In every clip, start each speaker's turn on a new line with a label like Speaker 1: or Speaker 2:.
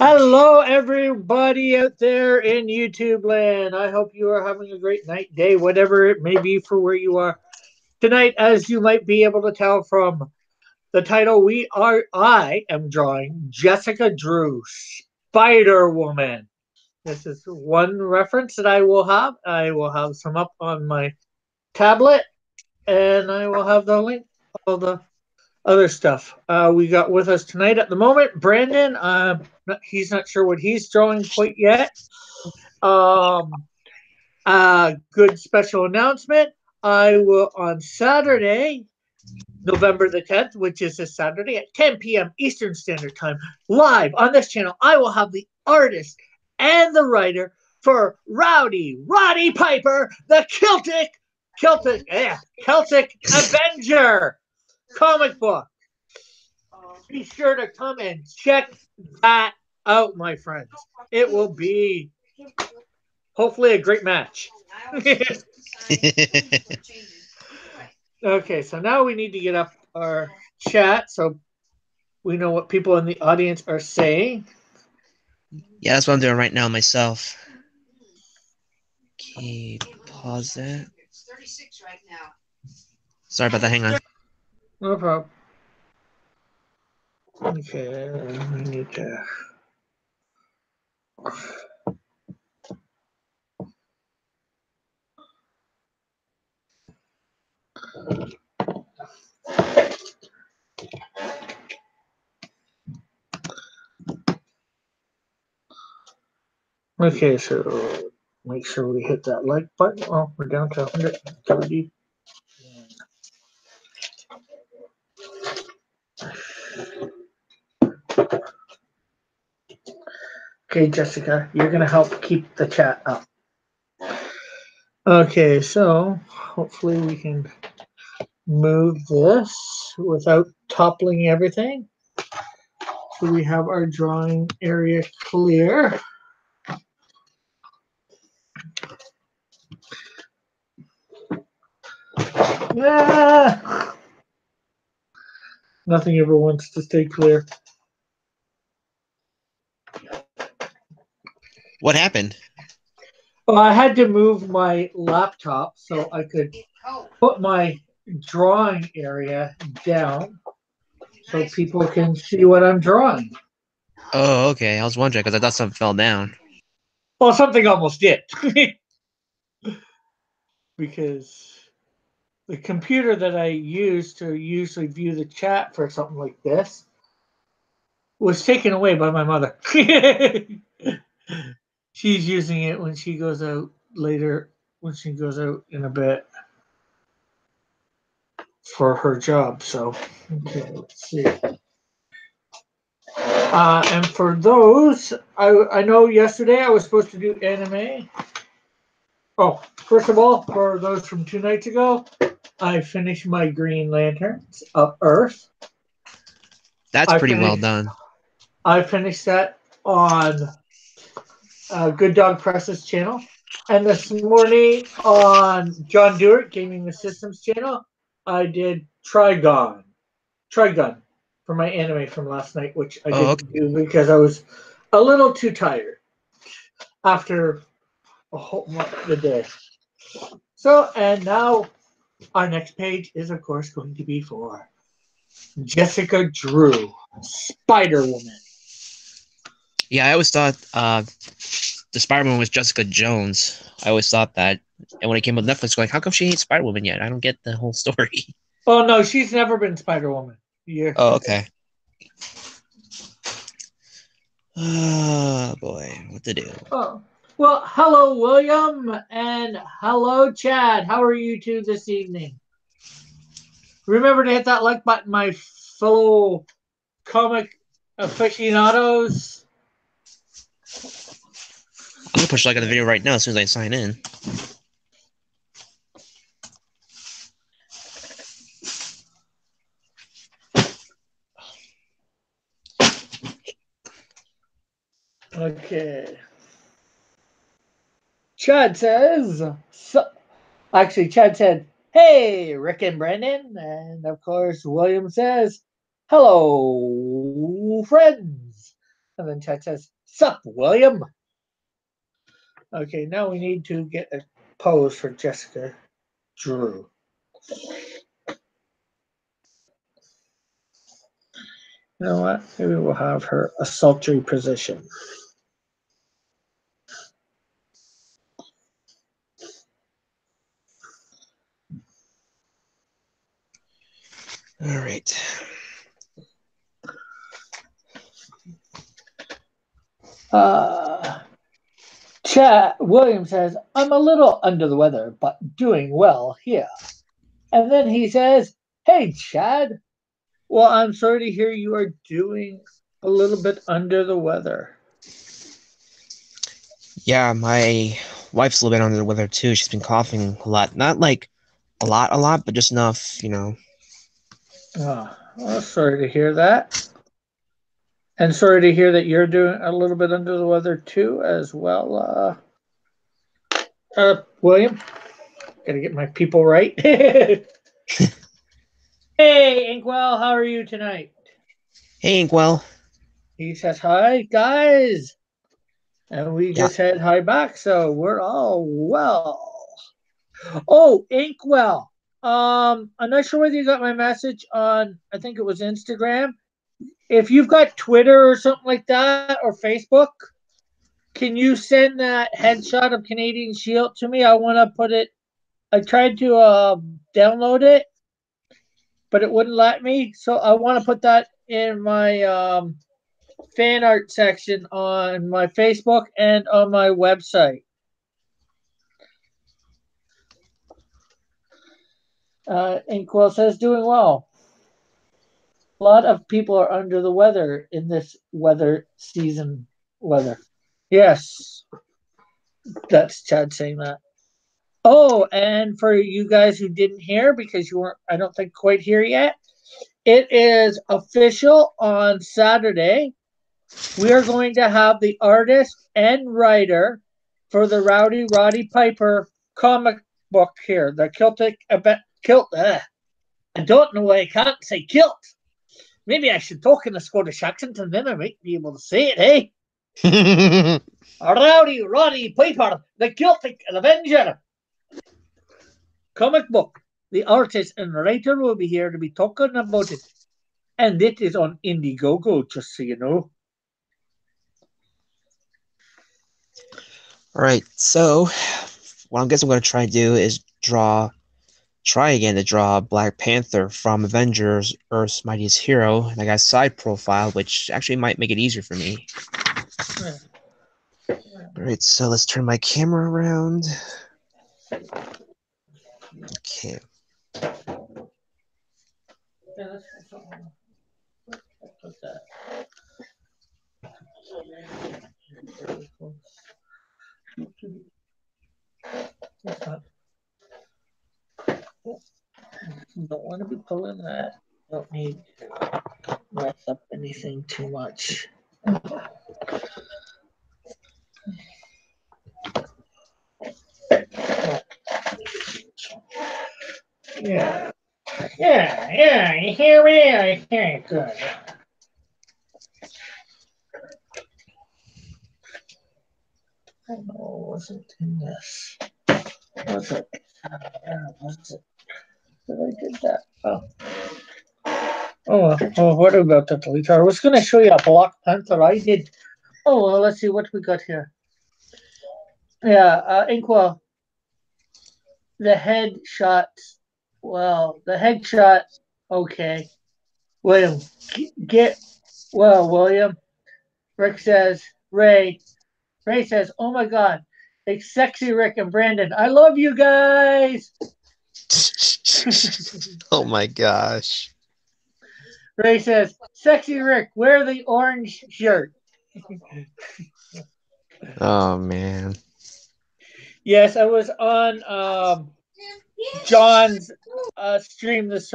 Speaker 1: Hello, everybody out there in YouTube land. I hope you are having a great night, day, whatever it may be for where you are tonight. As you might be able to tell from the title, I am drawing Jessica Drew, Spider Woman. This is one reference that I will have. I will have some up on my tablet, and I will have the link, all the other stuff. We got with us tonight at the moment, Brandon. He's not sure what he's drawing quite yet. Um, good special announcement. I will on Saturday, November the 10th, which is this Saturday at 10 p.m. Eastern Standard Time, live on this channel. I will have the artist and the writer for Rowdy Roddy Piper, the Celtic Avenger comic book. Be sure to come and check that out, my friends. It will be hopefully a great match. Okay, so now we need to get up our chat so we know what people in the audience are saying.
Speaker 2: Yeah, that's what I'm doing right now myself. Okay, pause that. Sorry about that. Hang on.
Speaker 1: No problem. Okay, we need to. Okay, so make sure we hit that like button. Oh, we're down to 130. Okay, Jessica, you're going to help keep the chat up. Okay, so hopefully we can move this without toppling everything. So we have our drawing area clear. Ah! Nothing ever wants to stay clear.
Speaker 2: What happened?
Speaker 1: Well, I had to move my laptop so I could put my drawing area down so people can see what I'm drawing.
Speaker 2: Oh, okay. I was wondering because I thought something fell down.
Speaker 1: Well, something almost did. Because the computer that I use to usually view the chat for something like this was taken away by my mother. She's using it when she goes out later, when she goes out in a bit for her job. So, okay, let's see. And for those, I know yesterday I was supposed to do anime. Oh, first of all, for those from 2 nights ago, I finished my Green Lanterns of Earth.
Speaker 2: That's
Speaker 1: I
Speaker 2: pretty well
Speaker 1: finished.
Speaker 2: done.
Speaker 1: I finished that on Good Dog Press's channel, and this morning on John Dewart Gaming the Systems channel, I did Trigun for my anime from last night, which I
Speaker 2: Oh, okay.
Speaker 1: didn't do because I was a little too tired after a whole the day. So, and now our next page is, of course, going to be for Jessica Drew, Spider Woman.
Speaker 2: Yeah, I always thought the Spider-Woman was Jessica Jones. I always thought that. And when it came with Netflix, like, how come she ain't Spider-Woman yet? I don't get the whole story.
Speaker 1: Oh no, she's never been Spider Woman. Yeah.
Speaker 2: Oh, okay. Oh boy, what to do?
Speaker 1: Oh. Well, hello, William, and hello, Chad. How are you two this evening? Remember to hit that like button, my fellow comic aficionados.
Speaker 2: I'm gonna push like on the video right now as soon as I sign in.
Speaker 1: Okay. Chad says, actually, Chad said, hey, Rick and Brandon. And of course, William says, hello, friends. And then Chad says, "Sup, William?" Okay, now we need to get a pose for Jessica Drew. You know what? Maybe we'll have her a sultry position.
Speaker 2: All right.
Speaker 1: Chad William says, "I'm a little under the weather, but doing well here." And then he says, "Hey, Chad. Well, I'm sorry to hear you are doing a little bit under the weather."
Speaker 2: Yeah, my wife's a little bit under the weather too. She's been coughing a lot. Not like a lot, but just enough, you know.
Speaker 1: Oh, well, sorry to hear that. And sorry to hear that you're doing a little bit under the weather too, as well. William, gotta get my people right. Hey, Inkwell, how are you tonight?
Speaker 2: Hey, Inkwell.
Speaker 1: He says, "Hi, guys." And we
Speaker 2: Yeah.
Speaker 1: just said hi back, so we're all well. Oh, Inkwell. I'm not sure whether you got my message on, I think it was Instagram. If you've got Twitter or something like that, or Facebook, can you send that headshot of Canadian Shield to me? I want to put it. I tried to download it, but it wouldn't let me. So I want to put that in my fan art section on my Facebook and on my website. Inkwell says, "Doing well. A lot of people are under the weather in this weather season weather." Yes, that's Chad saying that. Oh, and for you guys who didn't hear because you weren't, I don't think, quite here yet, it is official on Saturday. We are going to have the artist and writer for the Rowdy Roddy Piper comic book here, the Celtic kilt. I don't know why I can't say kilt. Maybe I should talk in a Scottish accent and then I might be able to say it, eh? Rowdy Roddy Piper, the Celtic Avenger comic book. The artist and writer will be here to be talking about it. And it is on Indiegogo, just so you know.
Speaker 2: All right. So, what I guess I'm going to try to do is try again to draw Black Panther from Avengers: Earth's Mightiest Hero, and I got a side profile, which actually might make it easier for me. All right. So let's turn my camera around. Okay.
Speaker 1: Don't want to be pulling that. Don't need to mess up anything too much. Yeah. Yeah, here we are. Okay, good. I know it wasn't in this. Was it? Was it? Did I did that? Oh. Oh, what about that later? I was going to show you a Black Panther I did. Oh, well, let's see what we got here. Yeah, Inkwell, the headshot. Well, the headshot. Okay. William, William. Rick says, Ray. Ray says, "Oh my God, it's sexy Rick and Brandon. I love you guys."
Speaker 2: Oh my gosh.
Speaker 1: Ray says, "Sexy Rick, wear the orange shirt."
Speaker 2: Oh man.
Speaker 1: Yes, I was on John's stream this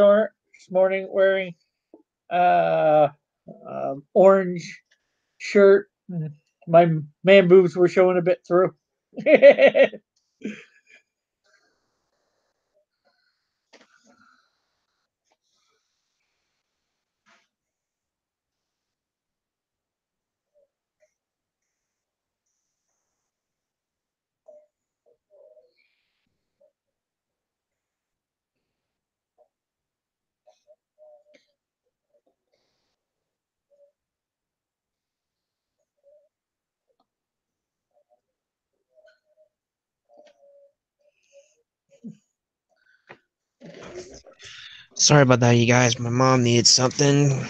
Speaker 1: morning wearing uh, orange shirt. My man boobs were showing a bit through.
Speaker 2: Sorry about that, you guys. My mom needed something.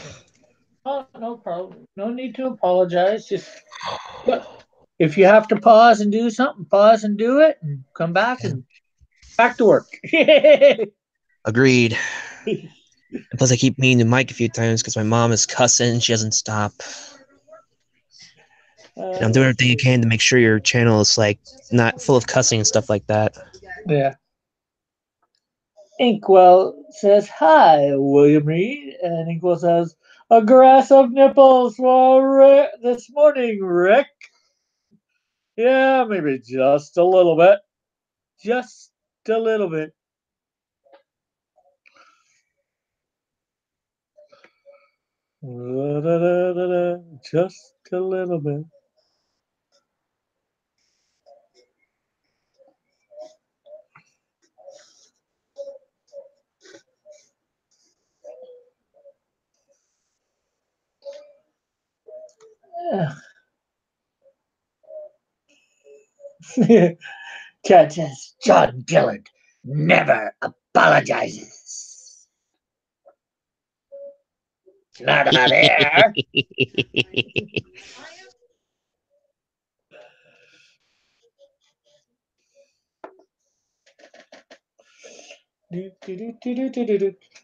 Speaker 1: Oh, no problem. No need to apologize. Just look. If you have to pause and do something, pause and do it, and come back
Speaker 2: Yeah.
Speaker 1: and back to work.
Speaker 2: Agreed. And plus, I keep meaning to mic a few times because my mom is cussing. She doesn't stop. And I'm doing everything I can to make sure your channel is like not full of cussing and stuff like that.
Speaker 1: Yeah. Inkwell says, "Hi, William Reed." And Inkwell says, "A grass of nipples for this morning, Rick." Yeah, maybe just a little bit. Just a little bit. Just a little bit. Chad says, "John Gillard never apologizes." Not on air.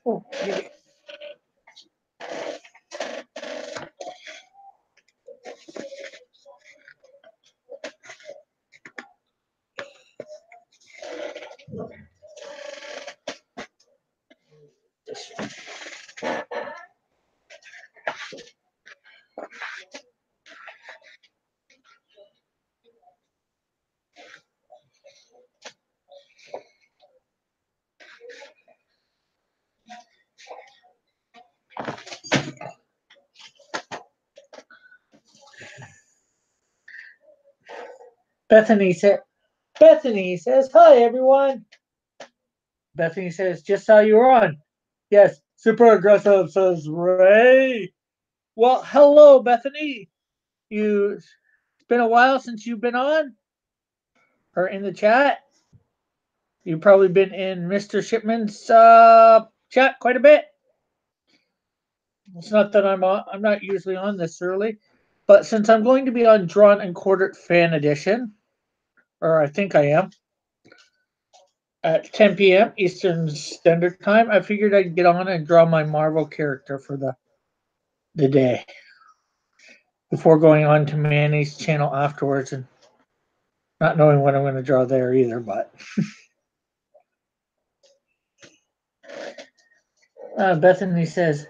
Speaker 1: Oh, Bethany said, Bethany says, "Hi, everyone." Bethany says, "Just saw you were on." Yes, super aggressive, says Ray. Well, hello, Bethany. It's been a while since you've been on or in the chat. You've probably been in Mr. Shipman's chat quite a bit. It's not that I'm not usually on this early, but since I'm going to be on Drawn and Quartered Fan Edition, or I think I am, at 10 p.m. Eastern Standard Time, I figured I'd get on and draw my Marvel character for the day before going on to Manny's channel afterwards and not knowing what I'm going to draw there either. But Bethany says,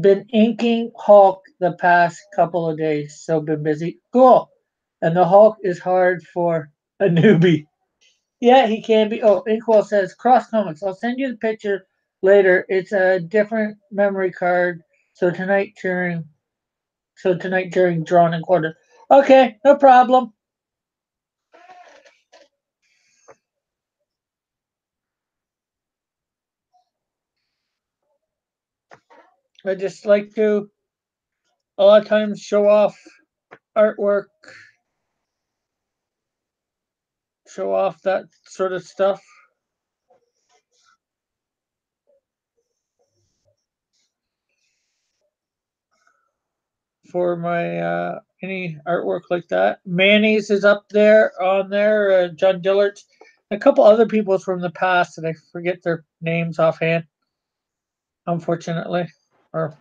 Speaker 1: "Been inking Hulk the past couple of days, so been busy." Cool. And the Hulk is hard for a newbie. Yeah, he can be. Oh, Inkwell says, "Cross Comics. I'll send you the picture later. It's a different memory card. So tonight during Drawn and Quartered." Okay, no problem. I just like to a lot of times show off artwork, show off that sort of stuff for my any artwork like that. Manny's is up there on there. John Dillard, a couple other people from the past, and I forget their names offhand. Unfortunately, or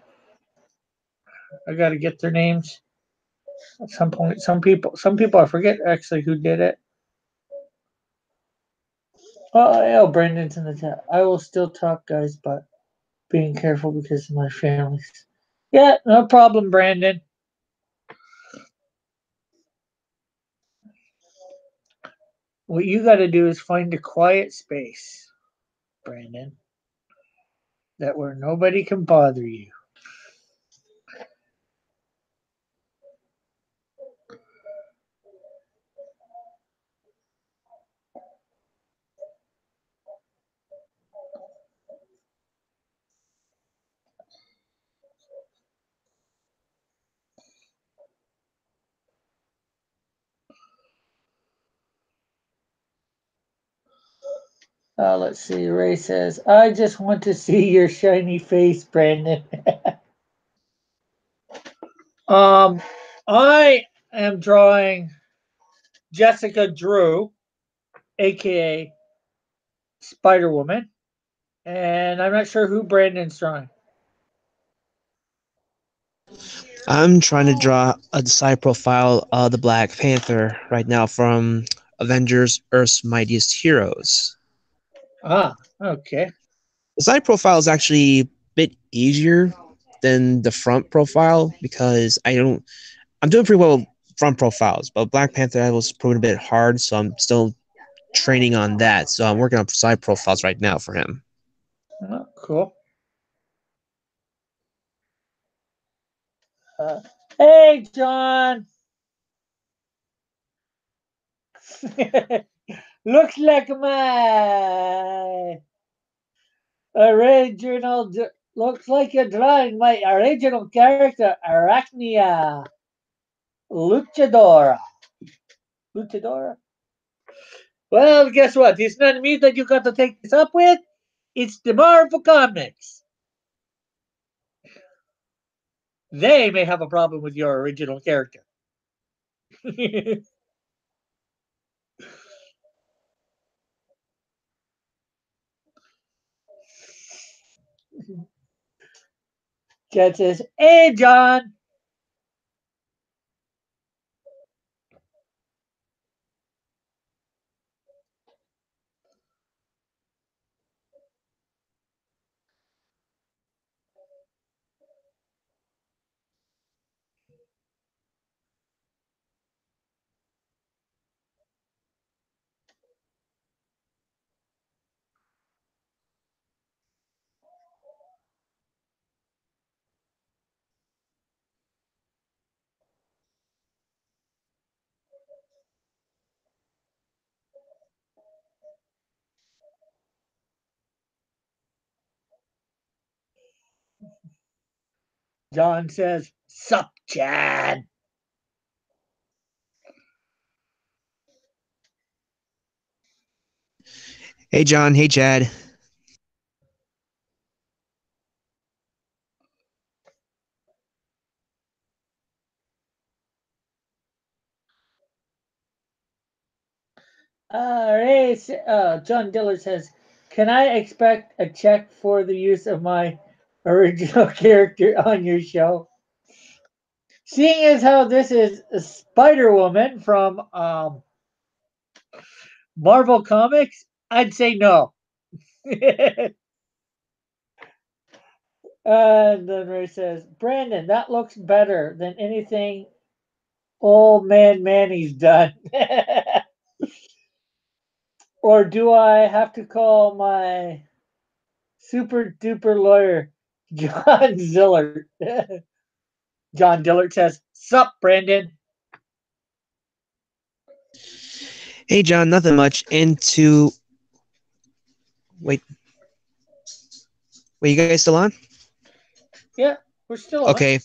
Speaker 1: I got to get their names at some point. Some people I forget actually who did it. Oh, yeah, Brandon's in the chat. I will still talk, guys, but being careful because of my family. Yeah, no problem, Brandon. What you got to do is find a quiet space, Brandon, that where nobody can bother you. Let's see. Ray says, "I just want to see your shiny face, Brandon." um, I am drawing Jessica Drew, aka Spider Woman, and I'm not sure who Brandon's drawing.
Speaker 2: I'm trying to draw a side profile of the Black Panther right now from Avengers: Earth's Mightiest Heroes.
Speaker 1: Ah, okay.
Speaker 2: The side profile is actually a bit easier than the front profile because I'm doing pretty well with front profiles, but Black Panther was proven a bit hard, so I'm still training on that. So I'm working on side profiles right now for him.
Speaker 1: Oh, cool. Uh, hey, John. Looks like my original. Looks like you're drawing my original character, Arachnia Luchadora. Luchadora? Well, guess what? It's not me that you got to take this up with. It's the Marvel Comics. They may have a problem with your original character. Cat says, "Hey, John." John says, "Sup, Chad."
Speaker 2: Hey John, hey Chad.
Speaker 1: John Diller says, "Can I expect a check for the use of my original character on your show?" Seeing as how this is Spider Woman from Marvel Comics, I'd say no. And then Ray says, "Brandon, that looks better than anything old man Manny's done." Or do I have to call my super duper lawyer, John Zillert? John Dillard says, "Sup, Brandon?"
Speaker 2: Hey John, nothing much. Into wait, wait, you guys still on?
Speaker 1: Yeah, we're still on.
Speaker 2: Okay,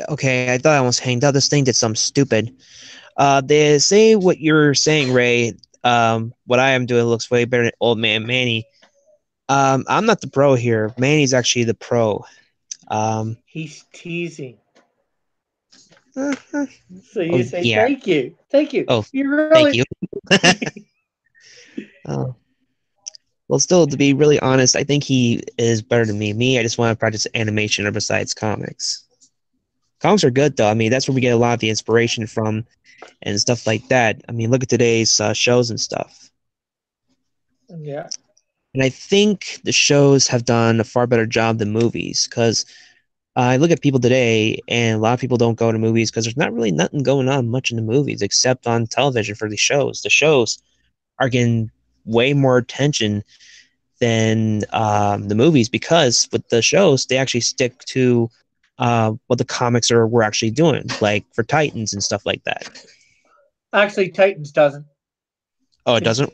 Speaker 2: okay. I thought I almost hanged up. This thing did something stupid. They say what you're saying, Ray. What I am doing looks way better than old man Manny. I'm not the pro here. Manny's actually the pro. Um,
Speaker 1: He's teasing.
Speaker 2: uh, uh,
Speaker 1: So
Speaker 2: oh
Speaker 1: you say,
Speaker 2: yeah.
Speaker 1: "Thank you. Thank you.
Speaker 2: Oh,
Speaker 1: You
Speaker 2: thank
Speaker 1: really."
Speaker 2: you. Oh, well, still, to be really honest, I think he is better than me. Me, I just want to practice animation or besides comics. Comics are good though. I mean, that's where we get a lot of the inspiration from and stuff like that. I mean, look at today's shows and stuff.
Speaker 1: Yeah.
Speaker 2: And I think the shows have done a far better job than movies because I look at people today, and a lot of people don't go to movies because there's not really nothing going on much in the movies except on television for the shows. The shows are getting way more attention than the movies because with the shows they actually stick to what the comics are were actually doing, like for Titans and stuff like that.
Speaker 1: Actually, Titans doesn't.
Speaker 2: Oh, it
Speaker 1: The
Speaker 2: doesn't.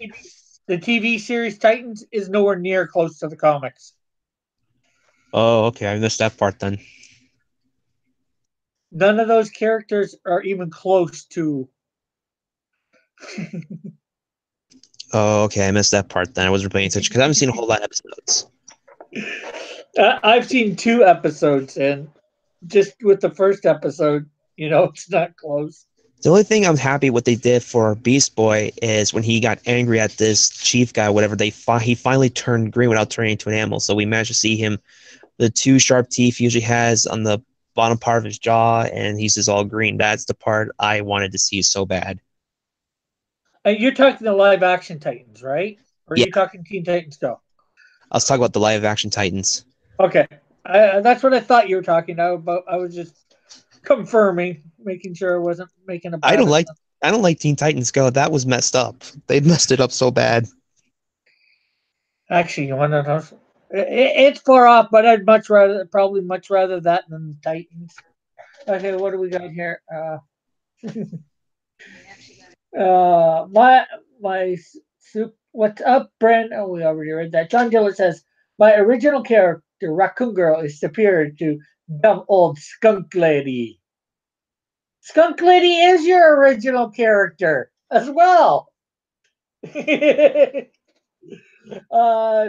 Speaker 1: TV series Titans is nowhere near close to the comics.
Speaker 2: Oh, okay, I missed that part then.
Speaker 1: None of those characters are even close to.
Speaker 2: Oh, okay. I missed that part then. I wasn't paying attention because I haven't seen a whole lot of episodes.
Speaker 1: I've seen 2 episodes, and just with the first episode, it's not close.
Speaker 2: The only thing I'm happy what they did for Beast Boy is when he got angry at this chief guy, whatever he finally turned green without turning into an animal. So we managed to see him, the 2 sharp teeth he usually has on the bottom part of his jaw, and he's just all green. That's the part I wanted to see so bad.
Speaker 1: You're talking the live action Titans, right? Or are
Speaker 2: Yeah,
Speaker 1: you talking Teen Titans Go?
Speaker 2: I was talking about the live action Titans.
Speaker 1: Okay, that's what I thought you were talking about. I was just confirming, making sure I wasn't making a
Speaker 2: I
Speaker 1: bad
Speaker 2: don't like
Speaker 1: assumption.
Speaker 2: I don't like Teen Titans Go. That was messed up. They messed it up so bad.
Speaker 1: Actually, you want to know? It's far off, but I'd probably much rather that than Titans. Okay, what do we got here? My soup. What's up, Brent? Oh, we already read that. John Dillard says my original character, Raccoon Girl, is superior to dumb old Skunk Lady. Skunk Lady is your original character as well.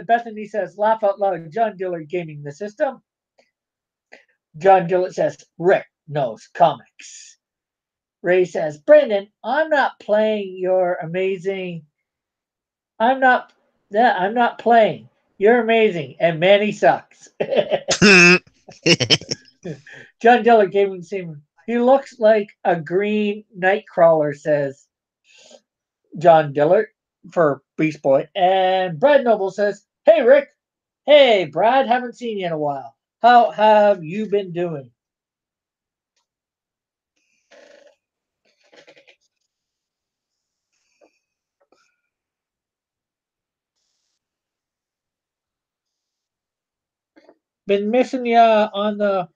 Speaker 1: Bethany says, laugh out loud. John Dillard gaming the system. John Dillard says, Rick knows comics. Ray says, Brendan, I'm not playing your amazing. I'm not playing. You're amazing. And Manny sucks. John Dillard gaming Seaman. He looks like a green nightcrawler, says John Dillard for Beast Boy. And Brad Noble says, Hey, Rick. Hey, Brad. Haven't seen you in a while. How have you been doing? Been missing you on the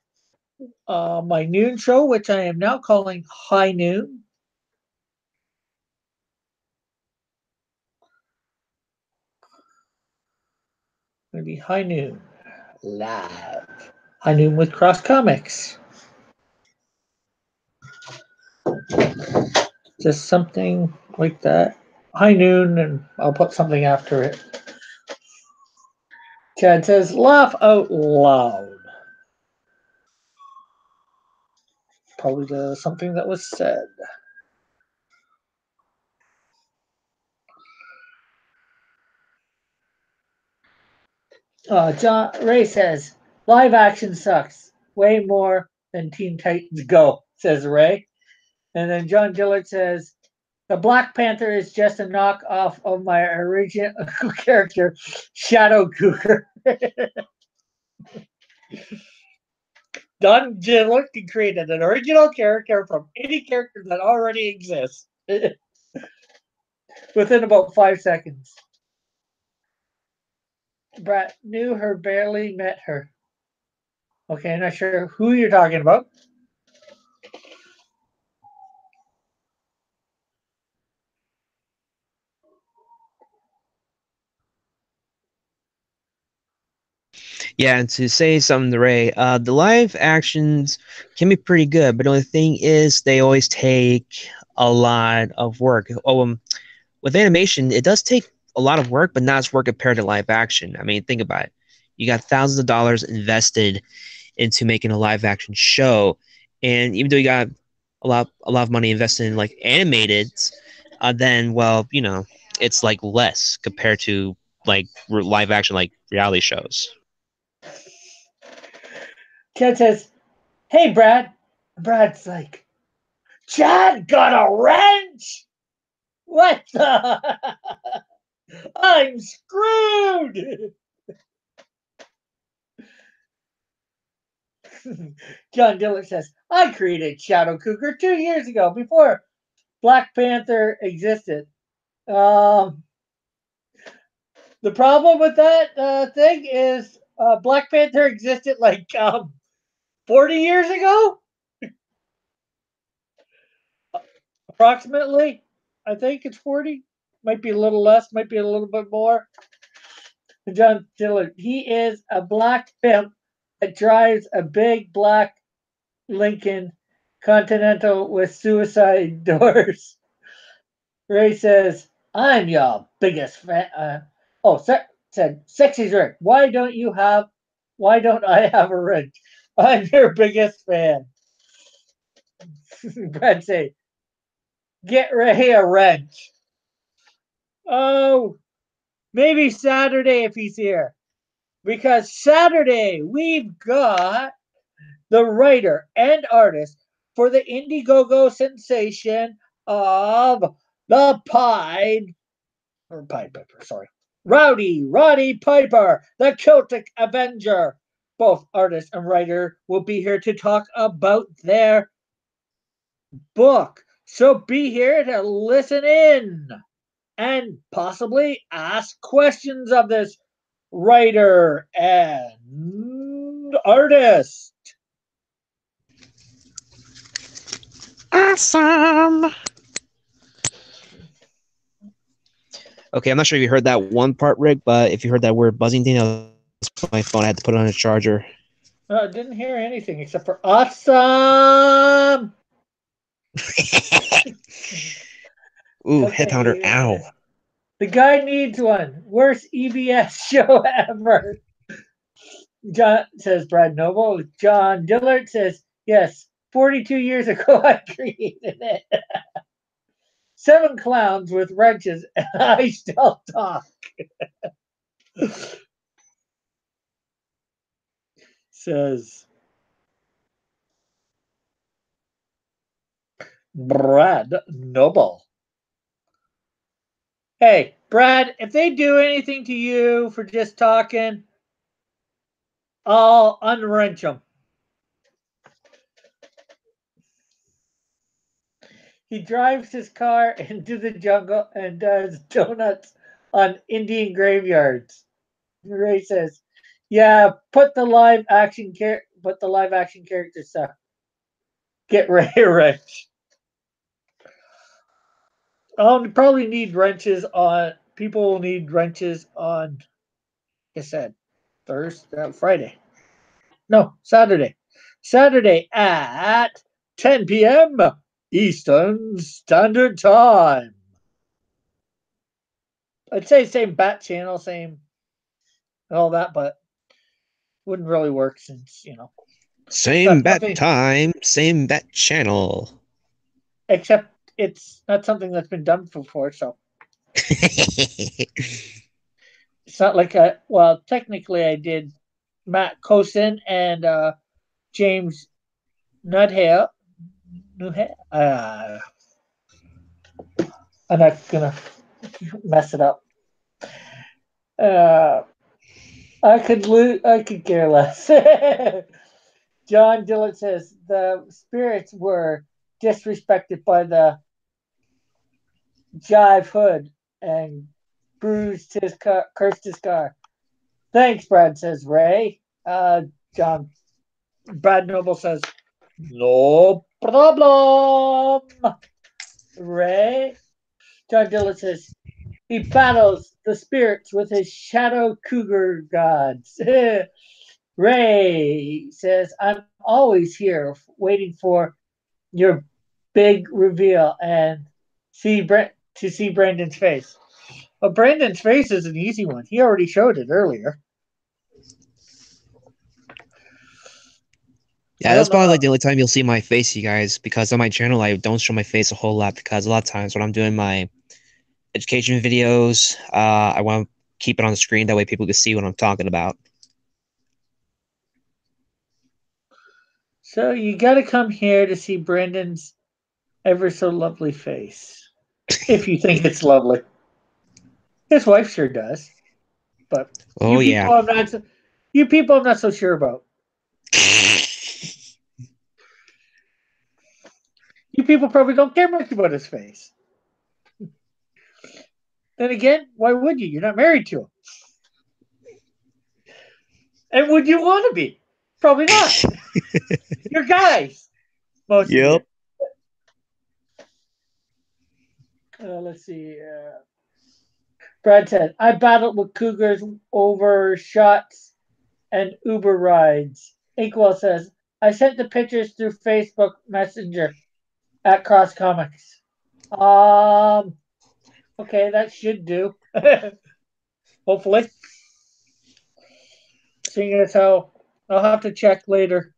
Speaker 1: my noon show, which I am now calling High Noon. Going to be High Noon live. High Noon with Cross Comics. Just something like that. High Noon, and I'll put something after it. Chad says, laugh out loud. Probably something that was said. John Ray says, live action sucks. Way more than Teen Titans Go, says Ray. And then John Dillard says, the Black Panther is just a knockoff of my original character, Shadow Cougar. Don Dillard created an original character from any character that already exists within about 5 seconds. Brett knew her, barely met her. Okay, I'm not sure who you're talking about.
Speaker 2: Yeah, and to say something to Ray, the live actions can be pretty good, but the only thing is they always take a lot of work. With animation, it does take a lot of work, but not as work compared to live action. I mean, think about it. You got thousands of dollars invested into making a live action show, and even though you got a lot of money invested in like animated, then well, it's like less compared to like live action like reality shows.
Speaker 1: Chad says, hey, Brad. Brad's like, Chad got a wrench? What the? I'm screwed. John Dillard says, I created Shadow Cougar 2 years ago before Black Panther existed. The problem with that thing is Black Panther existed like 40 years ago, approximately. I think it's 40. Might be a little less, might be a little bit more. John Dillard, he is a black pimp that drives a big black Lincoln Continental with suicide doors. Ray says, I'm your biggest fan. Said Sexy's Rick. Why don't I have a wrench? I'm your biggest fan. Brad say, get Ray a wrench. Oh, maybe Saturday if he's here. Because Saturday we've got the writer and artist for the Indiegogo sensation of the Pied Piper, sorry. Roddy Piper, the Celtic Avenger. Both artist and writer will be here to talk about their book. So be here to listen in and possibly ask questions of this writer and artist.
Speaker 2: Awesome. Okay, I'm not sure if you heard that one part, Rick, but if you heard that word buzzing thing, that was my phone. I had to put it on a charger.
Speaker 1: I didn't hear anything except for awesome.
Speaker 2: Ooh, okay, head pounder, ow.
Speaker 1: The guy needs one. Worst EBS show ever. John says Brad Noble. John Dillard says, yes, 42 years ago I created it. 7 clowns with wrenches and I still talk. Says Brad Noble. Hey, Brad, if they do anything to you for just talking, I'll unwrench them. He drives his car into the jungle and does donuts on Indian graveyards. Ray says, "Yeah, put the live action character stuff. Get Ray a wrench." Probably need wrenches on. People will need wrenches on. Like I said, Friday. No, Saturday. Saturday at 10 p.m. Eastern Standard Time. I'd say same bat channel, same all that, but wouldn't really work since,
Speaker 2: Same bat time, same bat channel.
Speaker 1: Except it's not something that's been done before, so. It's not like technically I did Matt Cosin and James Nuthale. I'm not gonna mess it up. I could care less. John Dillard says the spirits were disrespected by the Jive Hood and cursed his car. Thanks, Brad, says Ray. Brad Noble says, no problem. Ray. John Dillard says, he battles the spirits with his shadow cougar gods. Ray says, I'm always here waiting for your big reveal and to see Brandon's face. Well, Brandon's face is an easy one. He already showed it earlier.
Speaker 2: Yeah, that's probably like the only time you'll see my face, you guys, because on my channel I don't show my face a whole lot because a lot of times when I'm doing my education videos, I want to keep it on the screen that way people can see what I'm talking about.
Speaker 1: So you got to come here to see Brandon's ever so lovely face, if you think it's lovely. His wife sure does, but you people I'm not so sure about. You people probably don't care much about his face. Then again, why would you? You're not married to him. And would you want to be? Probably not. You're guys. Most
Speaker 2: yep.
Speaker 1: Let's see. Brad said, I battled with cougars over shots and Uber rides. Inkwell says, I sent the pictures through Facebook Messenger at Cross Comics. Okay, that should do. Hopefully. Seeing as how I'll have to check later.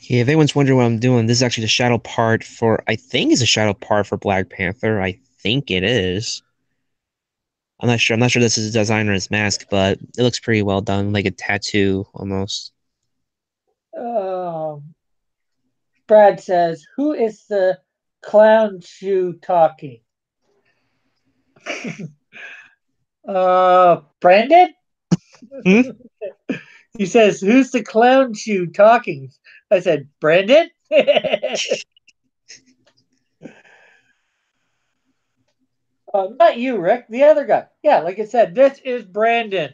Speaker 2: Yeah, if anyone's wondering what I'm doing, this is actually the shadow part for, I think it's a shadow part for Black Panther. I think it is. I'm not sure. I'm not sure this is the designer's mask, but it looks pretty well done, like a tattoo almost.
Speaker 1: Um, Brad says, "Who is the clown shoe talking?" Brandon.
Speaker 2: Hmm?
Speaker 1: He says, "Who's the clown shoe talking?" I said, "Brandon." Not you, Rick. The other guy. Yeah, like I said, this is Brandon.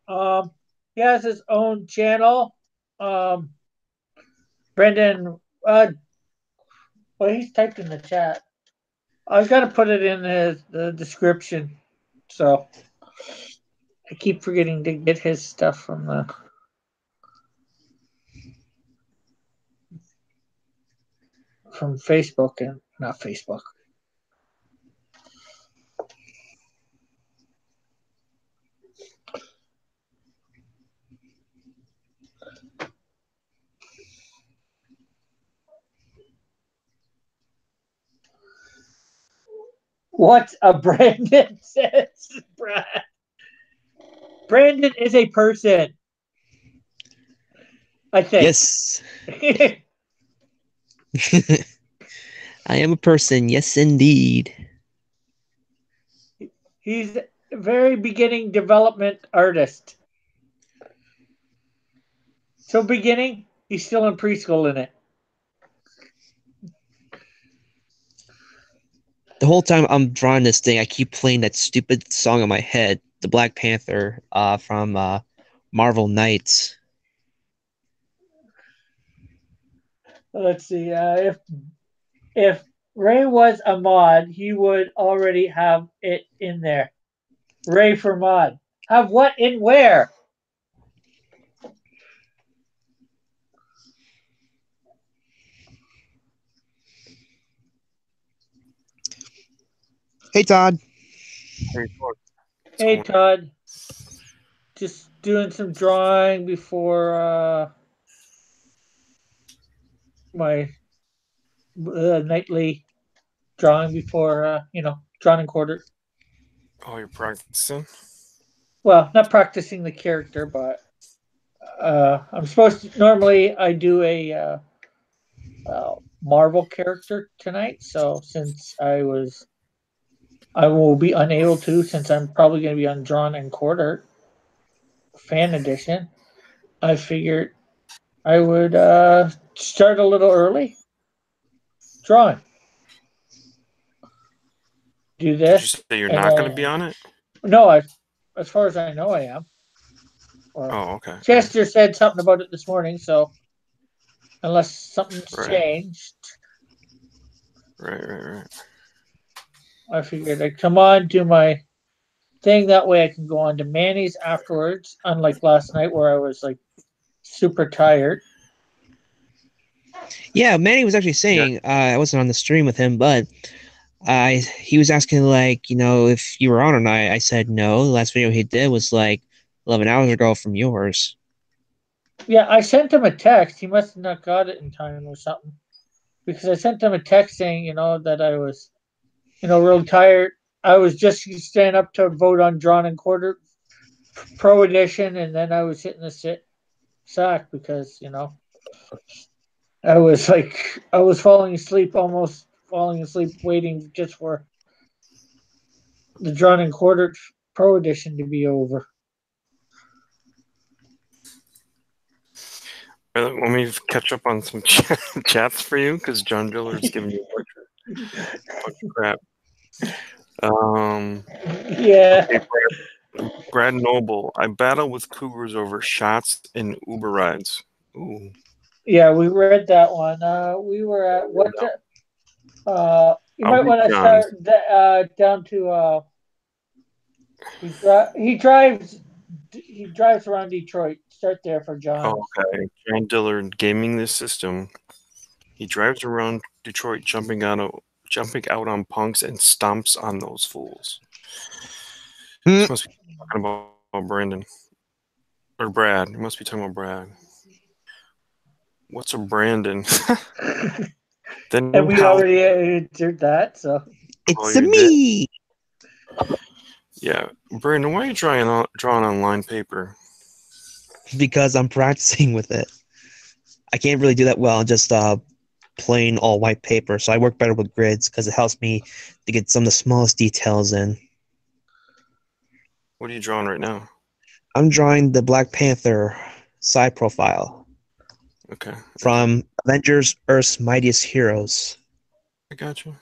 Speaker 1: Um, he has his own channel. Um, Brandon. Well, he's typed in the chat. I was gonna put it in the description, so I keep forgetting to get his stuff from Facebook and not Facebook. What a Brandon says, Brad. Brandon is a person, I think.
Speaker 2: Yes. I am a person. Yes, indeed.
Speaker 1: He's a very beginning development artist. So beginning, he's still in preschool in it.
Speaker 2: The whole time I'm drawing this thing, I keep playing that stupid song in my head, the Black Panther from Marvel Knights.
Speaker 1: Let's see. If Ray was a mod, he would already have it in there. Ray for mod. Have what in where?
Speaker 2: Hey, Todd.
Speaker 1: Hey Todd, just doing some drawing before my nightly drawing before drawing and quarter.
Speaker 3: Oh, you're practicing?
Speaker 1: Well, not practicing the character, but I'm supposed to. Normally, I do a Marvel character tonight. So since I will be unable to, since I'm probably going to be on Drawn and Quarter Fan Edition. I figured I would start a little early drawing. Do
Speaker 3: Did you
Speaker 1: this,
Speaker 3: say you're
Speaker 1: and
Speaker 3: not going to be on it?
Speaker 1: no, as far as I know, I am. Or
Speaker 3: Oh, okay.
Speaker 1: Chester said something about it this morning, so unless something's changed,
Speaker 3: Right.
Speaker 1: I figured I'd come on, do my thing. That way I can go on to Manny's afterwards, unlike last night where I was like super tired.
Speaker 2: Yeah, Manny was actually saying, I wasn't on the stream with him, but he was asking, like, if you were on or not. I said no. The last video he did was like 11 hours ago from yours.
Speaker 1: Yeah, I sent him a text. He must have not got it in time or something. Because I sent him a text saying, that I was, real tired. I was just standing up to vote on Drawn and Quarter Pro Edition, and then I was hitting the sack because, I was falling asleep, almost falling asleep, waiting just for the Drawn and Quarter Pro Edition to be over.
Speaker 3: Let me catch up on some chats for you because John Diller is giving you a bunch of crap.
Speaker 1: Yeah.
Speaker 3: Okay, Brad Noble. I battle with cougars over shots and Uber rides. Ooh.
Speaker 1: Yeah, we read that one. We were at what? You might want to start down to. He drives around Detroit. Start there for John.
Speaker 3: Oh, okay. John Dillard gaming this system. He drives around Detroit, jumping jumping out on punks and stomps on those fools.
Speaker 2: Hmm.
Speaker 3: This must be talking about Brandon. Or Brad. You must be talking about Brad. What's a Brandon? Then
Speaker 1: And we
Speaker 3: how-
Speaker 1: already answered that, so.
Speaker 2: It's
Speaker 3: you did?
Speaker 2: me.
Speaker 3: Yeah. Brandon, why are you drawing on lined paper?
Speaker 2: Because I'm practicing with it. I can't really do that well on just plain all white paper, so I work better with grids because it helps me to get some of the smallest details in.
Speaker 3: What are you drawing right now?
Speaker 2: I'm drawing the Black Panther side profile
Speaker 3: Okay.
Speaker 2: from Avengers: Earth's Mightiest Heroes.
Speaker 3: I got you.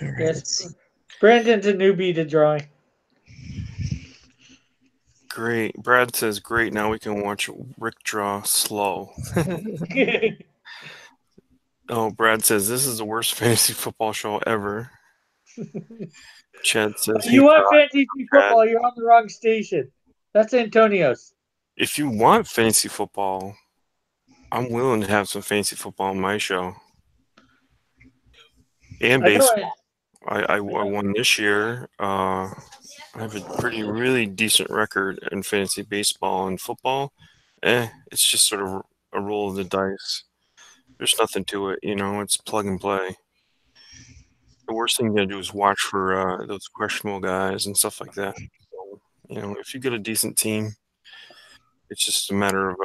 Speaker 2: All right,
Speaker 1: Yes.
Speaker 2: let's see.
Speaker 1: Brandon's a newbie to drawing.
Speaker 3: Great. Brad says, great. Now we can watch Rick draw slow. Oh, Brad says, this is the worst fantasy football show ever. Chad says,
Speaker 1: You
Speaker 3: hey,
Speaker 1: want
Speaker 3: Brad,
Speaker 1: fantasy football, you're on the wrong station. That's Antonio's.
Speaker 3: if you want fantasy football, I'm willing to have some fantasy football on my show. And
Speaker 1: I know
Speaker 3: baseball. I won this year. I have a really decent record in fantasy baseball and football. It's just sort of a roll of the dice. There's nothing to it, it's plug and play. The worst thing you're going to do is watch for those questionable guys and stuff like that. So, if you get a decent team, it's just a matter of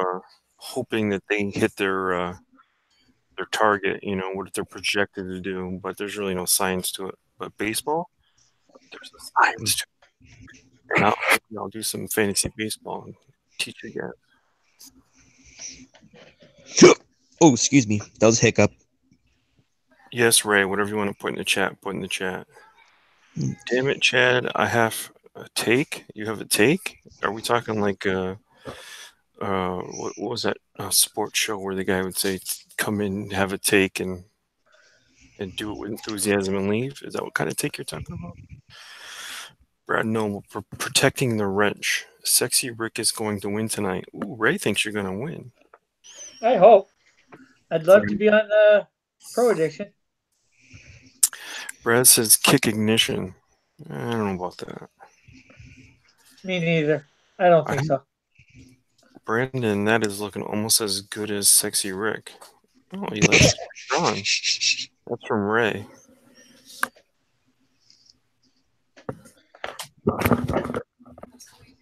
Speaker 3: hoping that they hit their target, what they're projected to do, but there's really no science to it. But baseball, there's a science to it. And I'll do some fantasy baseball and teach you guys.
Speaker 2: Oh, excuse me. That was a hiccup.
Speaker 3: Yes, Ray, whatever you want to put in the chat, put in the chat. Damn it, Chad, I have a take. You have a take? Are we talking like what was that sports show where the guy would say, come in, have a take, and do it with enthusiasm and leave? Is that what kind of take you're talking about? Brad Noble, protecting the wrench. Sexy Rick is going to win tonight. Ooh, Ray thinks you're going to win.
Speaker 1: I hope. I'd love to be on Pro Edition.
Speaker 3: Brad says kick ignition. I don't know about that.
Speaker 1: Me neither. I don't think so.
Speaker 3: Brandon, that is looking almost as good as Sexy Rick. Oh, you like Ron. That's from Ray.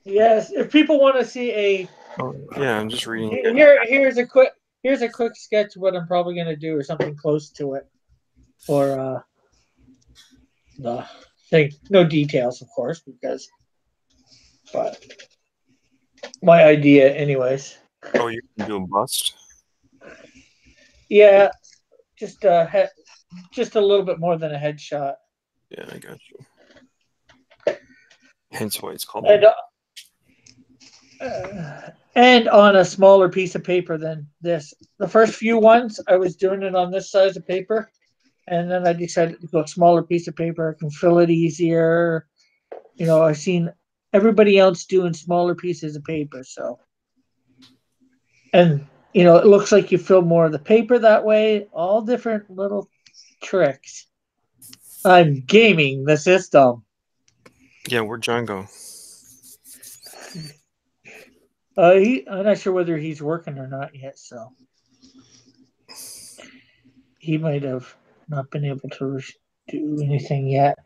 Speaker 1: Yes, if people want to see a
Speaker 3: yeah, I'm just reading.
Speaker 1: Here's a quick sketch of what I'm probably going to do, or something close to it, or the thing. No details, of course, but my idea, anyways.
Speaker 3: Oh, you can do a bust?
Speaker 1: Yeah, just a little bit more than a headshot.
Speaker 3: Yeah, I got you. Hence why it's called.
Speaker 1: And on a smaller piece of paper than this. The first few ones, I was doing it on this size of paper, and then I decided to go a smaller piece of paper. I can fill it easier. I've seen everybody else doing smaller pieces of paper, so. And, it looks like you fill more of the paper that way. All different little tricks. I'm gaming the system.
Speaker 3: Yeah, where'd John go?
Speaker 1: I'm not sure whether he's working or not yet, so he might have not been able to do anything yet.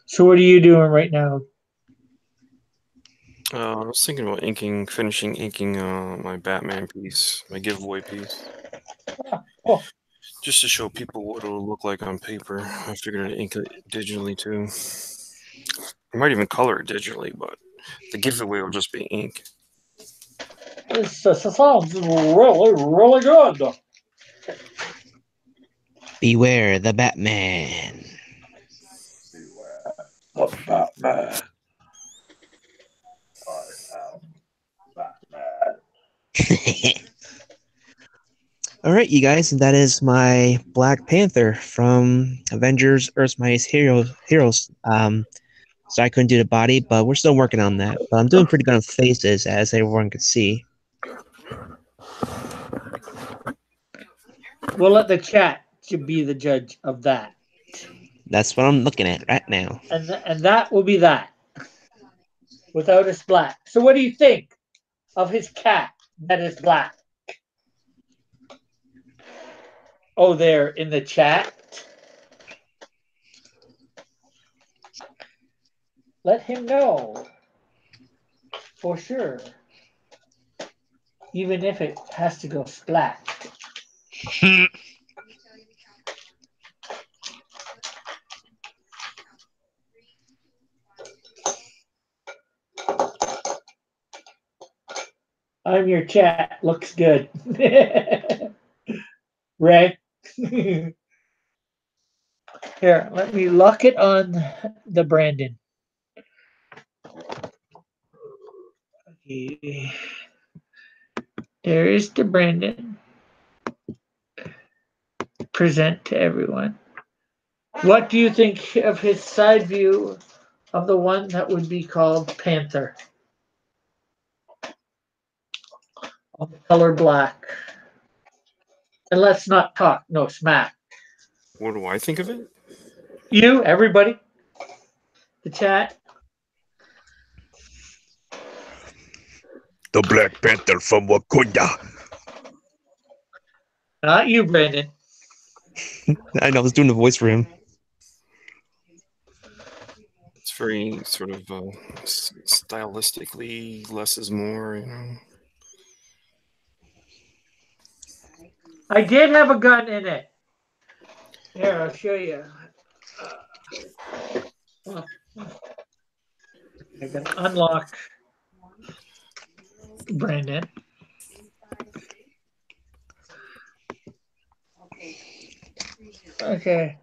Speaker 1: So what are you doing right now?
Speaker 3: I was thinking about finishing inking my Batman piece, my giveaway piece.
Speaker 1: Oh.
Speaker 3: Just to show people what it'll look like on paper. I figured I'd ink it digitally too. I might even color it digitally, but the giveaway will just be ink.
Speaker 1: This sounds really, really good.
Speaker 2: Beware the Batman.
Speaker 1: Beware the Batman.
Speaker 2: All right, you guys, and that is my Black Panther from Avengers: Earth's Mightiest Heroes. So I couldn't do the body, but we're still working on that. But I'm doing pretty good on faces, as everyone could see.
Speaker 1: We'll let the chat should be the judge of that.
Speaker 2: That's what I'm looking at right now.
Speaker 1: And that will be that. Without a splat. So what do you think of his cat that is black? Oh, there in the chat. Let him know. For sure. Even if it has to go splat. I'm your chat. Looks good. Ray. Here, let me lock it on the Brandon. Okay. There is the Brandon. Present to everyone. What do you think of his side view of the one that would be called Panther? Of the color black. And let's not talk, no smack.
Speaker 3: What do I think of it?
Speaker 1: You, everybody, the chat.
Speaker 4: The Black Panther from Wakanda.
Speaker 1: Not you, Brandon.
Speaker 2: I know, I was doing the voice for him.
Speaker 3: It's very sort of stylistically less is more, you know.
Speaker 1: I did have a gun in it. Here, I'll show you. I can unlock Brandon. Okay.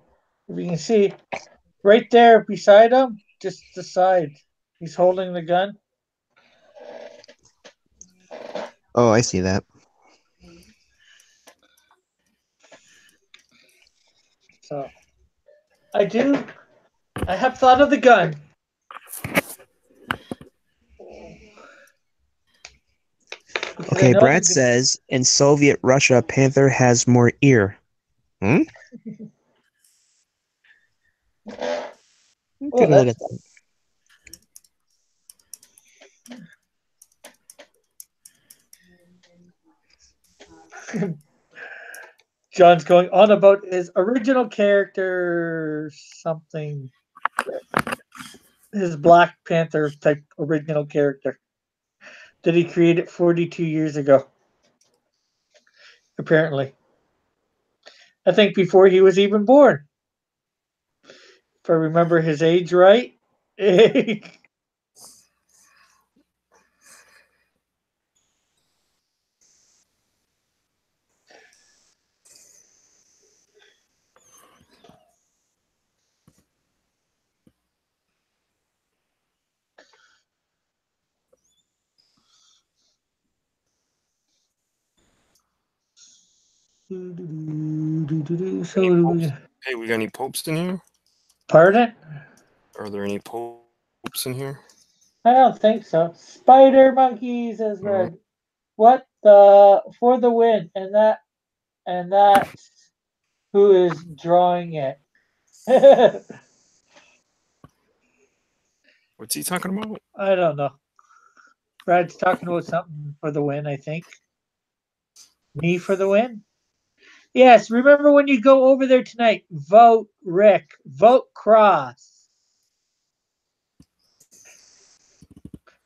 Speaker 1: If you can see, right there beside him, just the side. He's holding the gun.
Speaker 2: Oh, I see that.
Speaker 1: So, I have thought of the gun.
Speaker 2: Okay, Brad says, in Soviet Russia, Panther has more ear. Hmm? Take a look at
Speaker 1: that. John's going on about his original character, something. His Black Panther type original character. Did he create it 42 years ago? Apparently. I think before he was even born. If I remember his age right.
Speaker 3: Hey, we got any popes in here?
Speaker 1: Pardon?
Speaker 3: Are there any popes in here?
Speaker 1: I don't think so. Spider Monkey says red. What the for the win? And that's who is drawing it.
Speaker 3: What's he talking about?
Speaker 1: I don't know. Brad's talking about something for the win, I think. Me for the win? Yes, remember when you go over there tonight, vote Rick, vote Cross.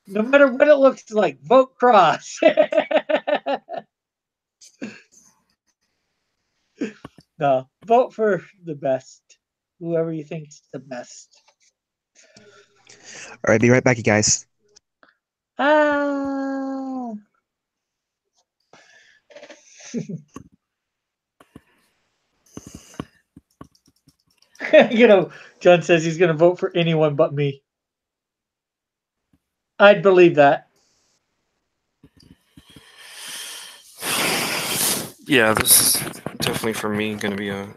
Speaker 1: No matter what it looks like, vote Cross. No, vote for the best. Whoever you think's the best.
Speaker 2: All right, be right back, you guys.
Speaker 1: Ah. John says he's going to vote for anyone but me. I'd believe that.
Speaker 3: Yeah, this is definitely for me going to be a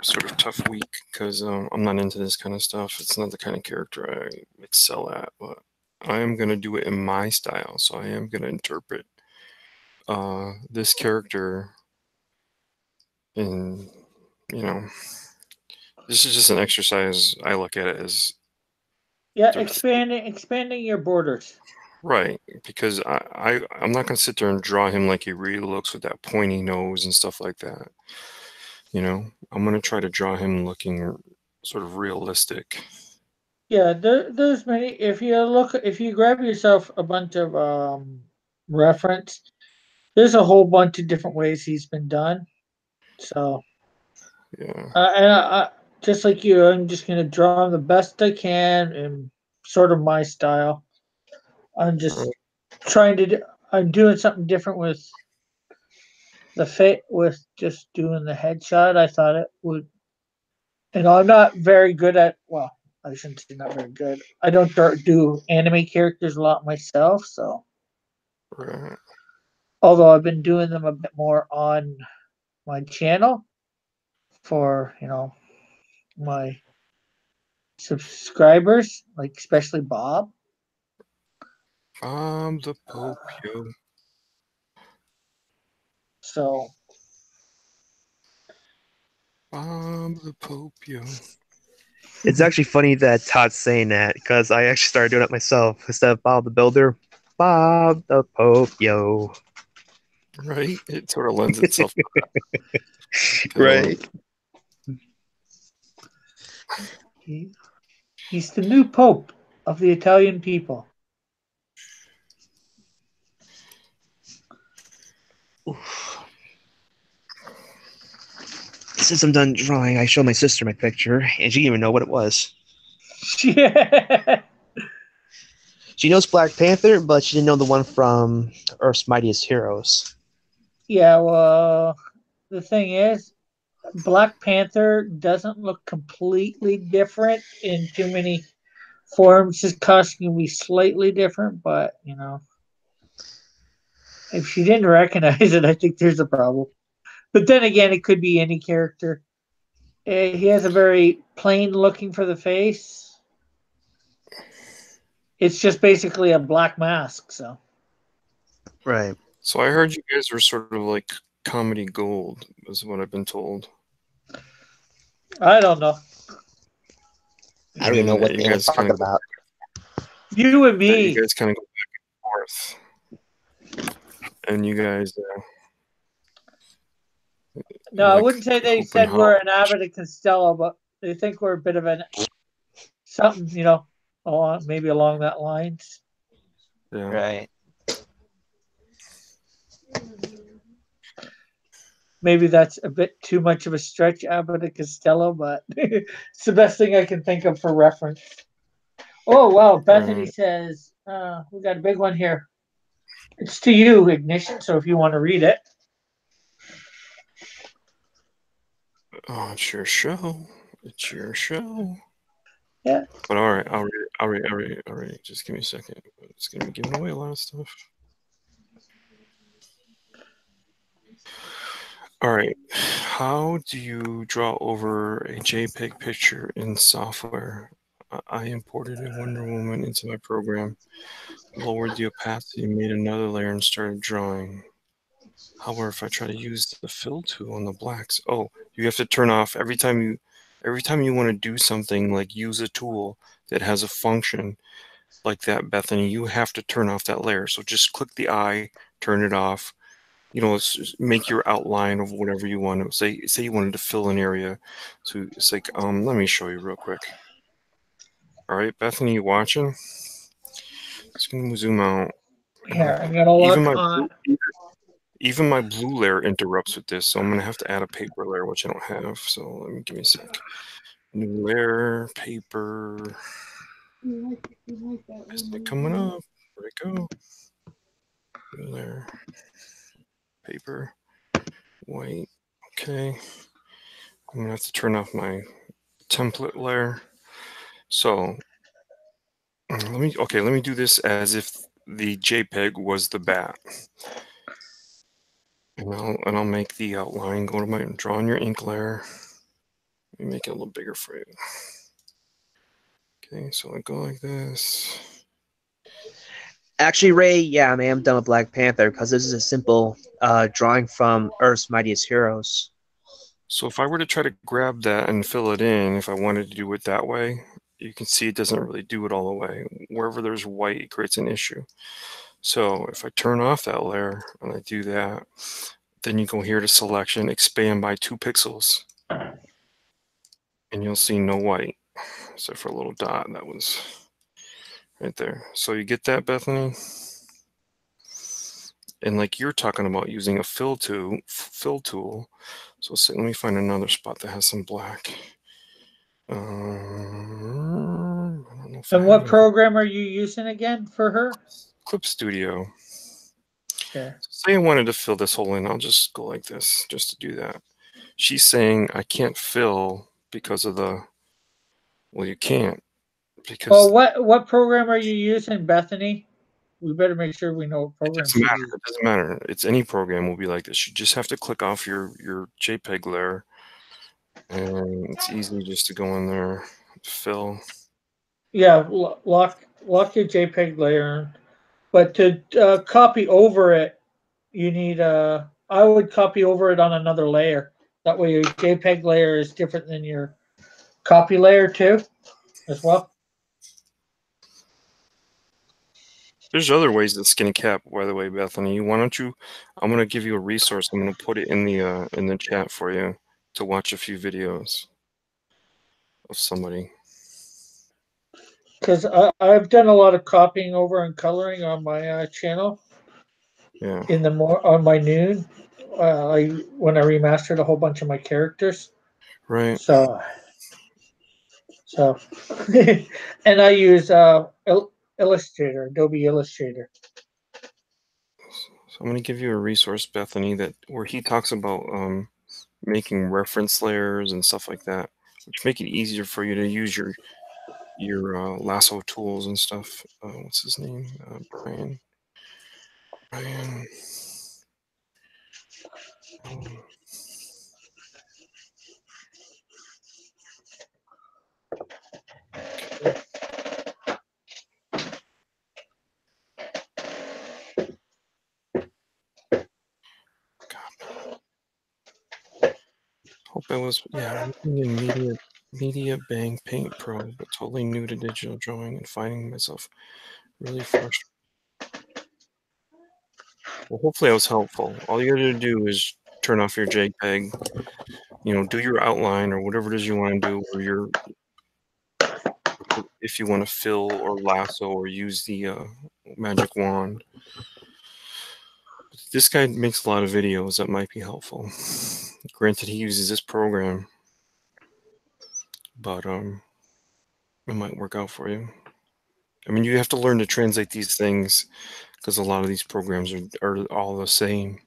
Speaker 3: sort of tough week because I'm not into this kind of stuff. It's not the kind of character I excel at, but I am going to do it in my style. So I am going to interpret this character in you know, this is just an exercise. I look at it as
Speaker 1: expanding your borders.
Speaker 3: right, because I'm not gonna sit there and draw him like he really looks with that pointy nose and stuff like that. You know, I'm gonna try to draw him looking sort of realistic.
Speaker 1: Yeah, there's many. If you grab yourself a bunch of reference, there's a whole bunch of different ways he's been done. So,
Speaker 3: Yeah.
Speaker 1: and just like you, I'm just gonna draw him the best I can in sort of my style. I'm just trying to. I'm doing something different with with just doing the headshot. I thought it would. I'm not very good at. Well, I shouldn't say not very good. I don't do anime characters a lot myself, so.
Speaker 3: Right.
Speaker 1: Although I've been doing them a bit more on my channel for my subscribers, like especially Bob.
Speaker 3: I'm the Pope, yo.
Speaker 1: So
Speaker 3: I'm the Pope, yo.
Speaker 2: It's actually funny that Todd's saying that because I actually started doing it myself. Instead of Bob the Builder, Bob the Pope, yo.
Speaker 3: Right? It sort of lends itself to that.
Speaker 2: Right.
Speaker 1: He's the new Pope of the Italian people.
Speaker 2: Oof. Since I'm done drawing, I show my sister my picture, and she didn't even know what it was.
Speaker 1: Yeah.
Speaker 2: She knows Black Panther, but she didn't know the one from Earth's Mightiest Heroes.
Speaker 1: Yeah, well, the thing is, Black Panther doesn't look completely different in too many forms. His costume can be slightly different, but if she didn't recognize it, I think there's a problem. But then again, it could be any character. He has a very plain looking for the face. It's just basically a black mask. So.
Speaker 2: Right.
Speaker 3: So I heard you guys were sort of like comedy gold, is what I've been told.
Speaker 1: I don't know.
Speaker 2: I don't even know what
Speaker 3: you
Speaker 2: you're
Speaker 3: guys
Speaker 2: talking about.
Speaker 1: You and me.
Speaker 3: You guys kind of go back and forth. And you guys...
Speaker 1: no, I wouldn't say they said we're an Abbott and Costello, but they think we're a bit of something, maybe along that lines.
Speaker 3: Yeah.
Speaker 2: Right.
Speaker 1: Maybe that's a bit too much of a stretch, Abbott and Costello, but it's the best thing I can think of for reference. Oh, wow. Bethany says, we got a big one here. It's to you, Ignition, so if you want to read it.
Speaker 3: Oh, it's your show. It's your show.
Speaker 1: Yeah.
Speaker 3: But all right, I'll read it. Just give me a second. It's going to be giving away a lot of stuff. All right. How do you draw over a JPEG picture in software? I imported a Wonder Woman into my program, lowered the opacity, made another layer, and started drawing. However, if I try to use the fill tool on the blacks, you have to turn off every time you want to do something like use a tool that has a function like that, Bethany, you have to turn off that layer. So just click the eye, turn it off. Make your outline of whatever you want to say you wanted to fill an area. So it's like, let me show you real quick. All right, Bethany, you watching? Just gonna zoom out.
Speaker 1: Here, I'm gonna look on.
Speaker 3: Even my blue layer interrupts with this, so I'm gonna have to add a paper layer, which I don't have. So let me give me a sec. New layer, paper. Is it coming up? Where'd it go? New layer, paper, white. Okay. I'm gonna have to turn off my template layer. So let me do this as if the JPEG was the bat. And I'll make the outline. Go to my draw on your ink layer. Let me make it a little bigger for you. Okay, so I go like this.
Speaker 2: Actually, Ray, yeah, I am done with Black Panther because this is a simple drawing from Earth's Mightiest Heroes.
Speaker 3: So if I were to try to grab that and fill it in, if I wanted to do it that way, you can see it doesn't really do it all the way. Wherever there's white, it creates an issue. So if I turn off that layer and I do that, then you go here to selection, expand by 2 pixels, and you'll see no white, except for a little dot that was right there. So you get that, Bethany? And like you're talking about using a fill tool. So let me find another spot that has some black. I don't know if I
Speaker 1: And what
Speaker 3: have
Speaker 1: program are you using again for her?
Speaker 3: Clip Studio.
Speaker 1: Okay.
Speaker 3: Say I wanted to fill this hole in, I'll just go like this just to do that. She's saying I can't fill because of the, well, you can't because
Speaker 1: Oh, what program are you using, Bethany? We better make sure we know what
Speaker 3: it
Speaker 1: program
Speaker 3: doesn't
Speaker 1: she's
Speaker 3: matter.
Speaker 1: using.
Speaker 3: It doesn't matter. It's any program will be like this. You just have to click off your JPEG layer, and it's easy just to go in there, fill.
Speaker 1: Yeah, lock your JPEG layer, but to copy over it, you need I would copy over it on another layer. That way, your JPEG layer is different than your copy layer too, as well.
Speaker 3: There's other ways to skin a cat, by the way, Bethany. Why don't you? I'm gonna give you a resource. I'm gonna put it in the chat for you to watch a few videos of somebody.
Speaker 1: Because I've done a lot of copying over and coloring on my channel.
Speaker 3: Yeah.
Speaker 1: In the on my noon, when I remastered a whole bunch of my characters.
Speaker 3: Right.
Speaker 1: So, and I use Illustrator, Adobe Illustrator.
Speaker 3: So I'm gonna give you a resource, Bethany, that where he talks about making reference layers and stuff like that, which make it easier for you to use your lasso tools and stuff. What's his name? Brian. Brian. Hope I was, yeah, working in Media Bang Paint Pro, but totally new to digital drawing and finding myself really frustrated. Well, hopefully I was helpful. All you gotta do is turn off your JPEG, do your outline or whatever it is you want to do, or if you want to fill or lasso or use the magic wand. This guy makes a lot of videos that might be helpful. Granted, he uses this program, but it might work out for you. I mean, you have to learn to translate these things because a lot of these programs are all the same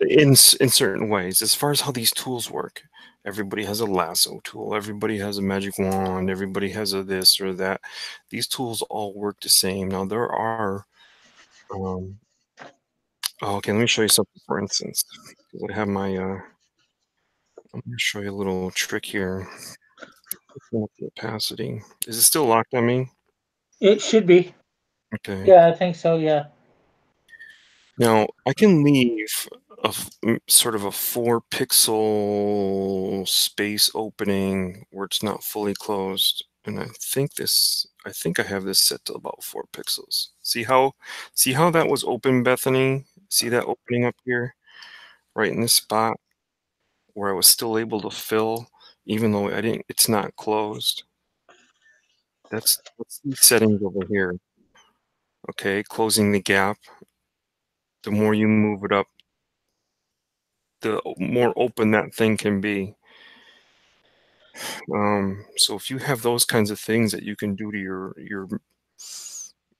Speaker 3: in certain ways. As far as how these tools work, everybody has a lasso tool, everybody has a magic wand, everybody has a this or that. These tools all work the same. Now there are okay, let me show you something, for instance. I have my I'm going to show you a little trick here. Opacity. Is it still locked on me?
Speaker 1: It should be.
Speaker 3: Okay.
Speaker 1: Yeah, I think so. Yeah.
Speaker 3: Now I can leave sort of a 4-pixel space opening where it's not fully closed, and I think I have this set to about 4 pixels. See how that was open, Bethany? See that opening up here, right in this spot where I was still able to fill, even though it's not closed. That's these settings over here. Okay, closing the gap. The more you move it up, the more open that thing can be. So if you have those kinds of things that you can do to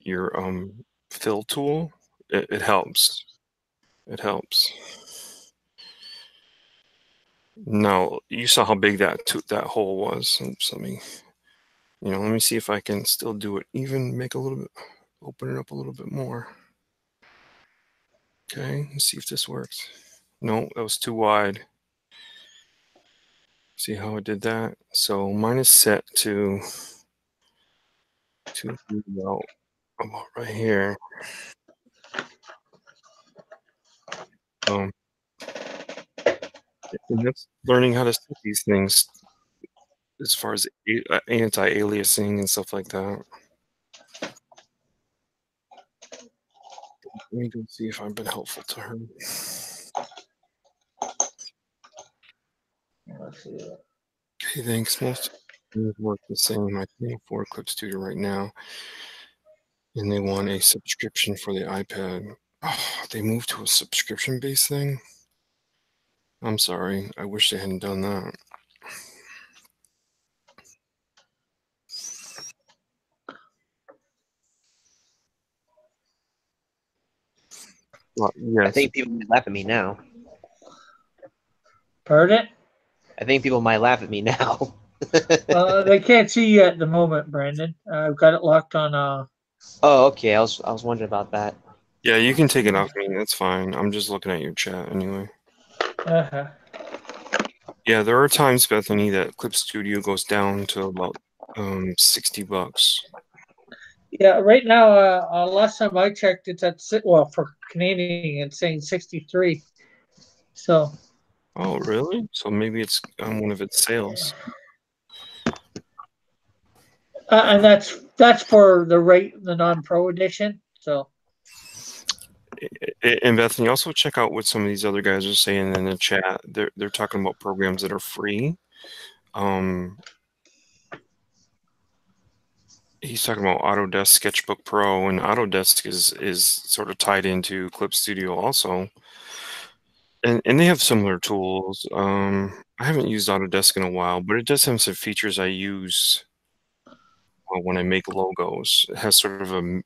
Speaker 3: your fill tool, it helps. It helps. Now you saw how big that hole was. So let me see if I can still do it. Even make a little bit, open it up a little bit more. Okay, let's see if this works. No, that was too wide. See how it did that? So mine is set to about right here. And that's learning how to set these things as far as anti-aliasing and stuff like that. Let me go see if I've been helpful to her.
Speaker 1: Let's see.
Speaker 3: Okay, thanks. Most things work the same. I pay for Clip Studio right now, and they want a subscription for the iPad. Oh, they moved to a subscription-based thing? I'm sorry. I wish they hadn't done that. Well, yes.
Speaker 2: I think people might laugh at me now.
Speaker 1: Pardon?
Speaker 2: I think people might laugh at me now.
Speaker 1: They can't see you at the moment, Brandon. I've got it locked on.
Speaker 2: Oh, okay. I was wondering about that.
Speaker 3: Yeah, you can take it off me. That's fine. I'm just looking at your chat anyway.
Speaker 1: Uh-huh.
Speaker 3: Yeah, there are times, Bethany, that Clip Studio goes down to about $60.
Speaker 1: Yeah, right now, last time I checked, it's at for Canadian, it's saying 63. So.
Speaker 3: Oh, really? So maybe it's on one of its sales.
Speaker 1: And that's for the non-pro edition. So.
Speaker 3: And Bethany, also check out what some of these other guys are saying in the chat. They're talking about programs that are free. He's talking about Autodesk Sketchbook Pro, and Autodesk is sort of tied into Clip Studio also. And they have similar tools. I haven't used Autodesk in a while, but it does have some features I use when I make logos. It has sort of a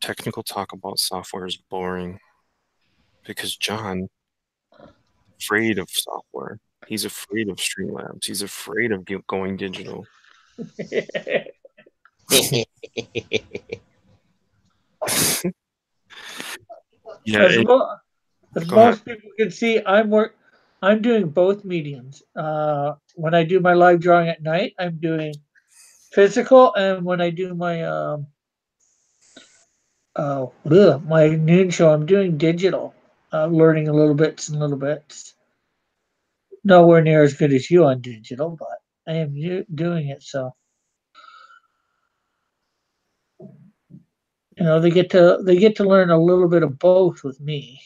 Speaker 3: technical talk about software is boring because John afraid of software. He's afraid of Streamlabs. He's afraid of going digital. Yeah,
Speaker 1: as most people can see, I'm doing both mediums. When I do my live drawing at night, I'm doing physical, and when I do my my noon show, I'm doing digital. Learning little bits. Nowhere near as good as you on digital, but I am doing it. So they get to learn a little bit of both with me.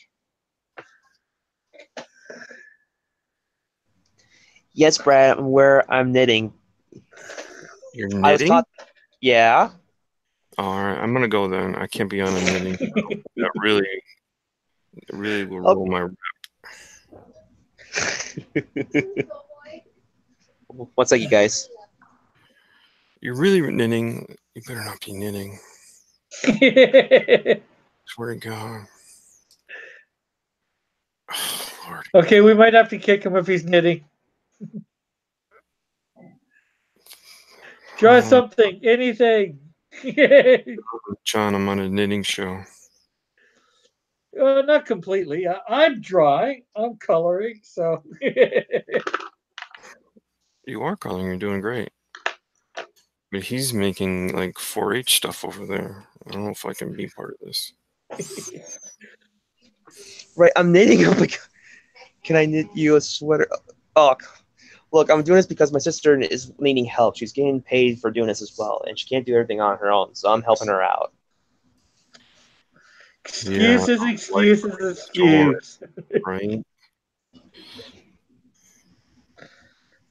Speaker 2: Yes, Brad, I'm knitting.
Speaker 3: You're knitting?
Speaker 2: Yeah.
Speaker 3: All right, I'm gonna go then. I can't be on a knitting. That really will roll my rep.
Speaker 2: What's up, you guys?
Speaker 3: You're really knitting. You better not be knitting. Swear to God. Oh, Lord.
Speaker 1: Okay, we might have to kick him if he's knitting. Draw something, anything.
Speaker 3: John, I'm on a knitting show.
Speaker 1: Not completely. I'm drawing. I'm coloring. So.
Speaker 3: You are coloring. You're doing great. But he's making like 4-H stuff over there. I don't know if I can be part of this.
Speaker 2: Right, I'm knitting. Can I knit you a sweater? Oh, look, I'm doing this because my sister is needing help. She's getting paid for doing this as well, and she can't do everything on her own, so I'm helping her out.
Speaker 1: Excuses.
Speaker 3: Right?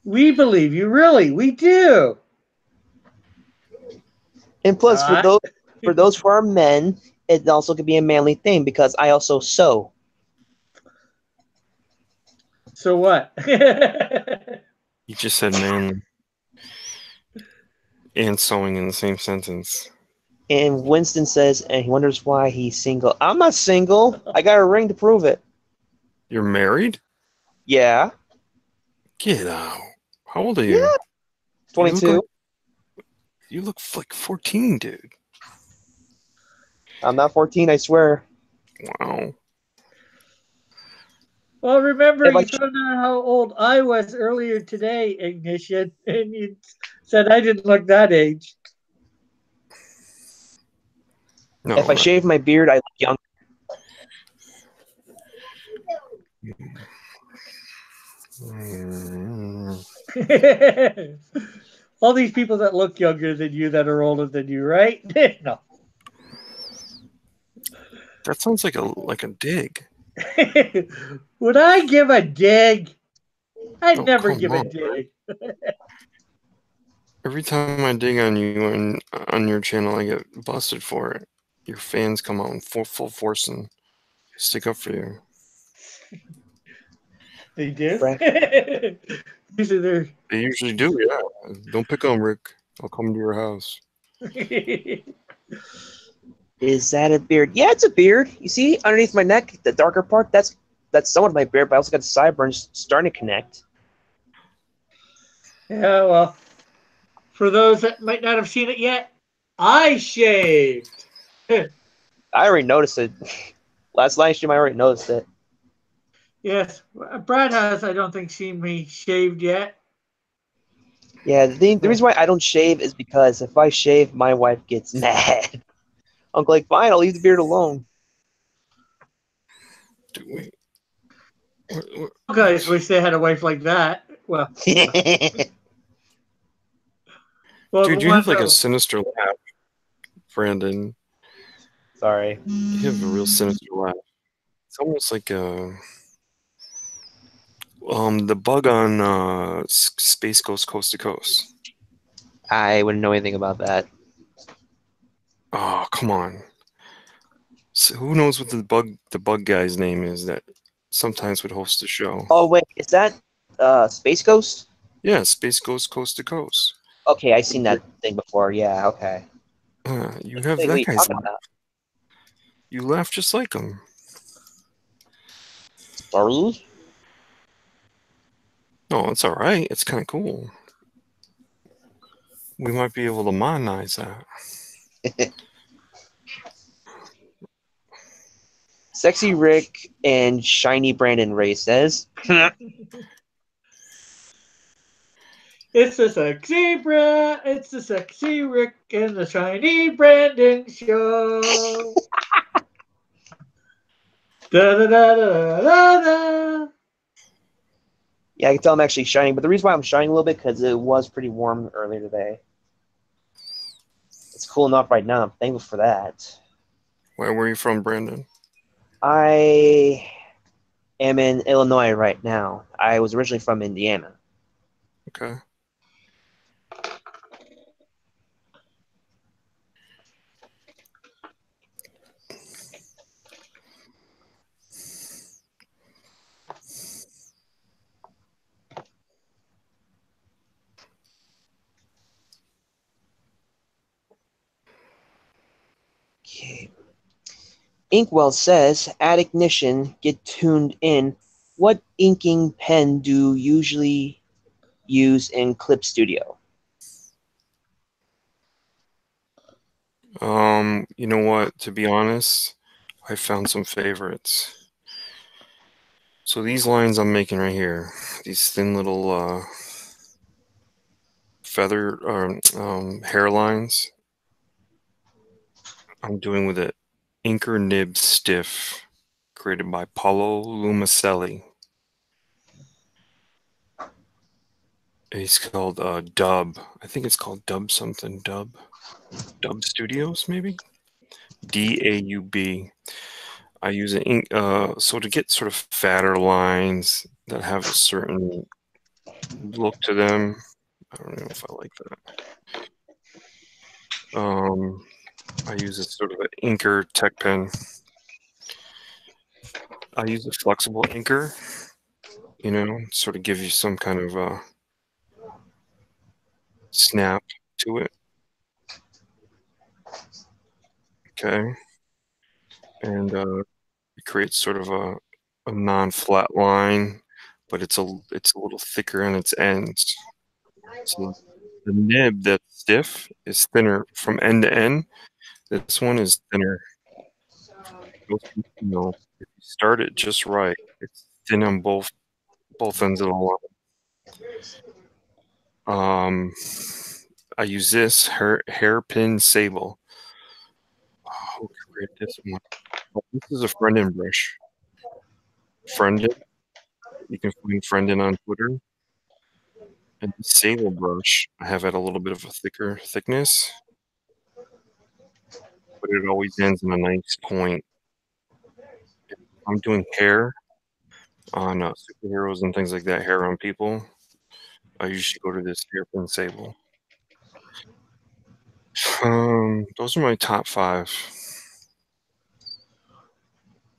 Speaker 1: We believe you, really. We do.
Speaker 2: And plus, for those who are men, it also could be a manly thing because I also sew.
Speaker 1: So what?
Speaker 3: You just said man and sewing in the same sentence.
Speaker 2: And Winston says, and he wonders why he's single. I'm not single. I got a ring to prove it.
Speaker 3: You're married?
Speaker 2: Yeah.
Speaker 3: Get out. How old are you?
Speaker 2: Yeah. 22.
Speaker 3: You look like 14, dude.
Speaker 2: I'm not 14, I swear.
Speaker 3: Wow.
Speaker 1: Well, remember, you found out how old I was earlier today, Ignition, and you said I didn't look that age.
Speaker 2: No, if I shave my beard, I look young.
Speaker 3: Mm,
Speaker 1: All these people that look younger than you, that are older than you, right? No.
Speaker 3: that sounds like a dig.
Speaker 1: Would I give a dig? I'd
Speaker 3: Oh,
Speaker 1: never
Speaker 3: come
Speaker 1: give a
Speaker 3: on.
Speaker 1: dig.
Speaker 3: Every time I dig on you and on your channel, I get busted for it. Your fans come out in full force and stick up for you.
Speaker 1: They do.
Speaker 2: Frank,
Speaker 1: These are their.
Speaker 3: They usually do, yeah. Don't pick on Rick. I'll come to your house.
Speaker 2: is that a beard? Yeah, it's a beard. You see, underneath my neck, the darker part, that's somewhat my beard, but I also got the sideburns starting to connect.
Speaker 1: Yeah, well, for those that might not have seen it yet, I shaved.
Speaker 2: I already noticed it. Last live stream, I already noticed it.
Speaker 1: Yes, Brad has, I don't think, seen me shaved yet.
Speaker 2: Yeah, the reason why I don't shave is because if I shave, my wife gets mad. I'm like, fine, I'll leave the beard alone.
Speaker 3: Do we?
Speaker 1: You guys wish they had a wife like that. Well,
Speaker 3: Dude,
Speaker 1: the
Speaker 3: you
Speaker 1: one
Speaker 3: have like a
Speaker 1: that-
Speaker 3: sinister laugh, Brandon.
Speaker 2: Sorry.
Speaker 3: You have a real sinister laugh. It's almost like the bug on Space Ghost Coast to Coast.
Speaker 2: I wouldn't know anything about that.
Speaker 3: Oh, come on. So who knows what the bug guy's name is that sometimes would host the show?
Speaker 2: Oh, wait, is that Space Ghost?
Speaker 3: Yeah, Space Ghost Coast to Coast.
Speaker 2: Okay, I've seen that thing before. Yeah, okay.
Speaker 3: You have
Speaker 2: Wait,
Speaker 3: that
Speaker 2: what are you
Speaker 3: guy's
Speaker 2: talking
Speaker 3: laugh.
Speaker 2: about?
Speaker 3: You laugh just like him.
Speaker 2: Sorry?
Speaker 3: No, it's all right. It's kind of cool. We might be able to monetize that.
Speaker 2: Sexy Rick and Shiny Brandon Ray says,
Speaker 1: It's the sexy Brad, it's the sexy Rick and the shiny Brandon show. Da da da da da da.
Speaker 2: yeah, I can tell I'm actually shining, but the reason why I'm shining a little bit because it was pretty warm earlier today. It's cool enough right now. I'm thankful for that.
Speaker 3: Where are you from, Brandon?
Speaker 2: I am in Illinois right now. I was originally from Indiana.
Speaker 3: Okay.
Speaker 2: Okay. Inkwell says, at Ignition, get tuned in. What inking pen do you usually use in Clip Studio?
Speaker 3: You know what? To be honest, I found some favorites. So these lines I'm making right here, these thin little feather hairlines, I'm doing with an Inker Nib Stiff, created by Paolo Lumicelli. It's called Dub. I think it's called Dub something. Dub Studios, maybe? DAUB. I use an ink, so to get sort of fatter lines that have a certain look to them. I don't know if I like that. I use a sort of an inker tech pen. I use a flexible inker, sort of give you some kind of snap to it. Okay. And it creates sort of a non-flat line, but it's a little thicker on its ends. So the nib that's stiff is thinner from end to end. This one is thinner. If you start it just right, it's thin on both ends of the line. I use this hairpin sable. Oh, who created this one? Oh, this is a Friendin brush. Friendin. You can find Friendin on Twitter. And the sable brush, I have it a little bit of a thicker thickness, but it always ends in a nice point. If I'm doing hair on superheroes and things like that, hair on people, I usually go to this hairpin sable. Those are my top 5.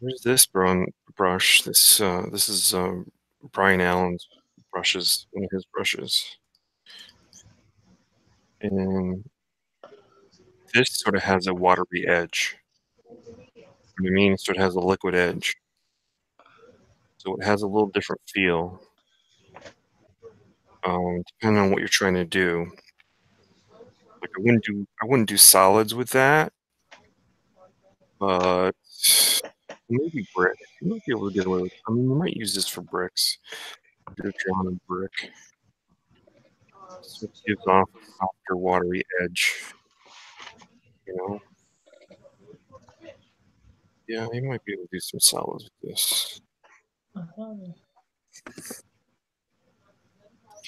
Speaker 3: Where's this brush? This is Brian Allen's brushes, one of his brushes, and this sort of has a watery edge. I mean, it sort of has a liquid edge, so it has a little different feel, depending on what you're trying to do. Like I wouldn't do solids with that, but maybe brick. You might be able to get away with. I mean, you might use this for bricks. You're drawing a brick, so it gives off a softer, watery edge. You know. Yeah, you might be able to do some solids with this.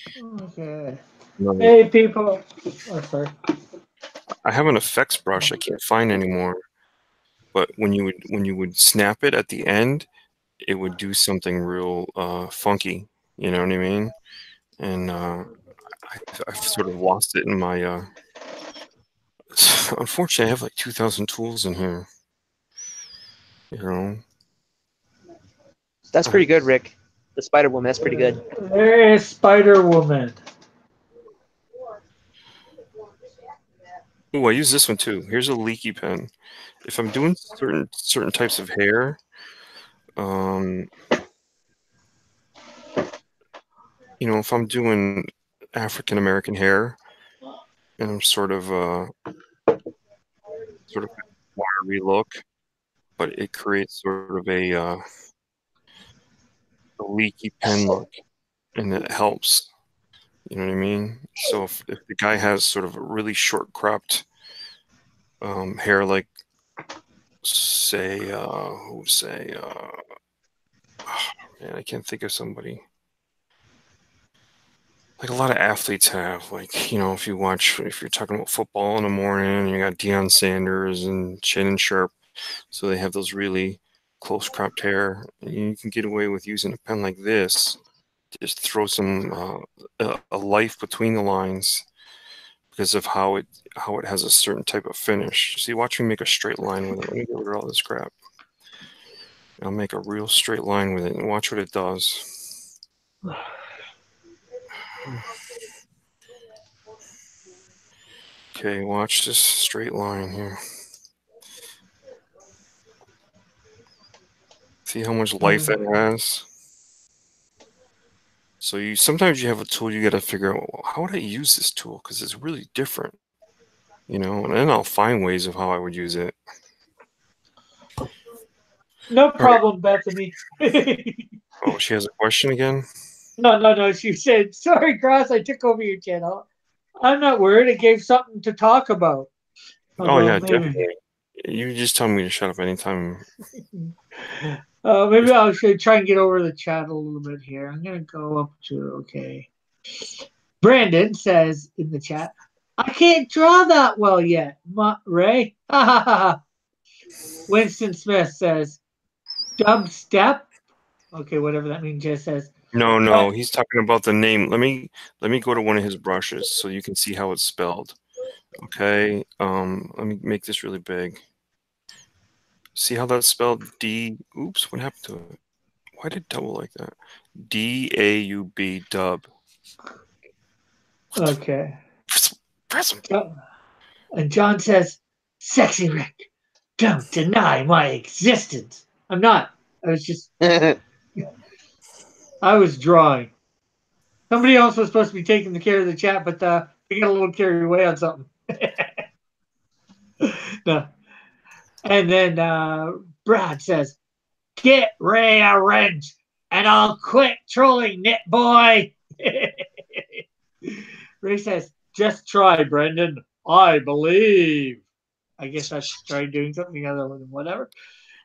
Speaker 1: Okay.
Speaker 3: No,
Speaker 1: Hey, people. Oh, sorry.
Speaker 3: I have an effects brush I can't find anymore. But when you would snap it at the end, it would do something real funky. You know what I mean? And I've sort of lost it in my. Unfortunately, I have like 2,000 tools in here. You know.
Speaker 2: That's pretty good, Rick. The Spider Woman, that's pretty good.
Speaker 1: There is Spider Woman.
Speaker 3: Ooh, I use this one too. Here's a leaky pen. If I'm doing certain types of hair, you know, if I'm doing African American hair, and I'm sort of watery look, but it creates sort of a leaky pen look, and it helps. You know what I mean? So if the guy has sort of a really short cropped hair, like say, man, I can't think of somebody. Like a lot of athletes have, like, you know, if you're talking about football in the morning, you got Deion Sanders and Shannon Sharp, so they have those really close cropped hair. And you can get away with using a pen like this, just throw some a life between the lines because of how it has a certain type of finish. See, watch me make a straight line with it. Let me get rid of all this crap. I'll make a real straight line with it and watch what it does. Okay, watch this straight line here. See how much life that has? So sometimes you have a tool, you got to figure out, well, how would I use this tool? Because it's really different, you know, and then I'll find ways of how I would use it.
Speaker 1: No problem, Bethany.
Speaker 3: Oh, she has a question again?
Speaker 1: No. She said, sorry, Cross, I took over your channel. I'm not worried. It gave something to talk about.
Speaker 3: Oh, yeah, definitely. You just tell me to shut up anytime.
Speaker 1: Maybe I should try and get over the chat a little bit here. I'm going to go up to, okay. Brandon says in the chat, I can't draw that well yet, Ray. Winston Smith says, dubstep. Okay, whatever that means, just says.
Speaker 3: No, he's talking about the name. Let me go to one of his brushes so you can see how it's spelled. Okay, let me make this really big. See how that's spelled? Oops, what happened to it? Why did it double like that? D-A-U-B, dub.
Speaker 1: Okay.
Speaker 3: Press
Speaker 1: And John says, sexy Rick, don't deny my existence. I'm not. I was just... I was drawing. Somebody else was supposed to be taking the care of the chat, but we got a little carried away on something. No. And then Brad says, get Ray a wrench and I'll quit trolling, Knit Boy. Ray says, just try, Brendan. I believe. I guess I should try doing something other than whatever.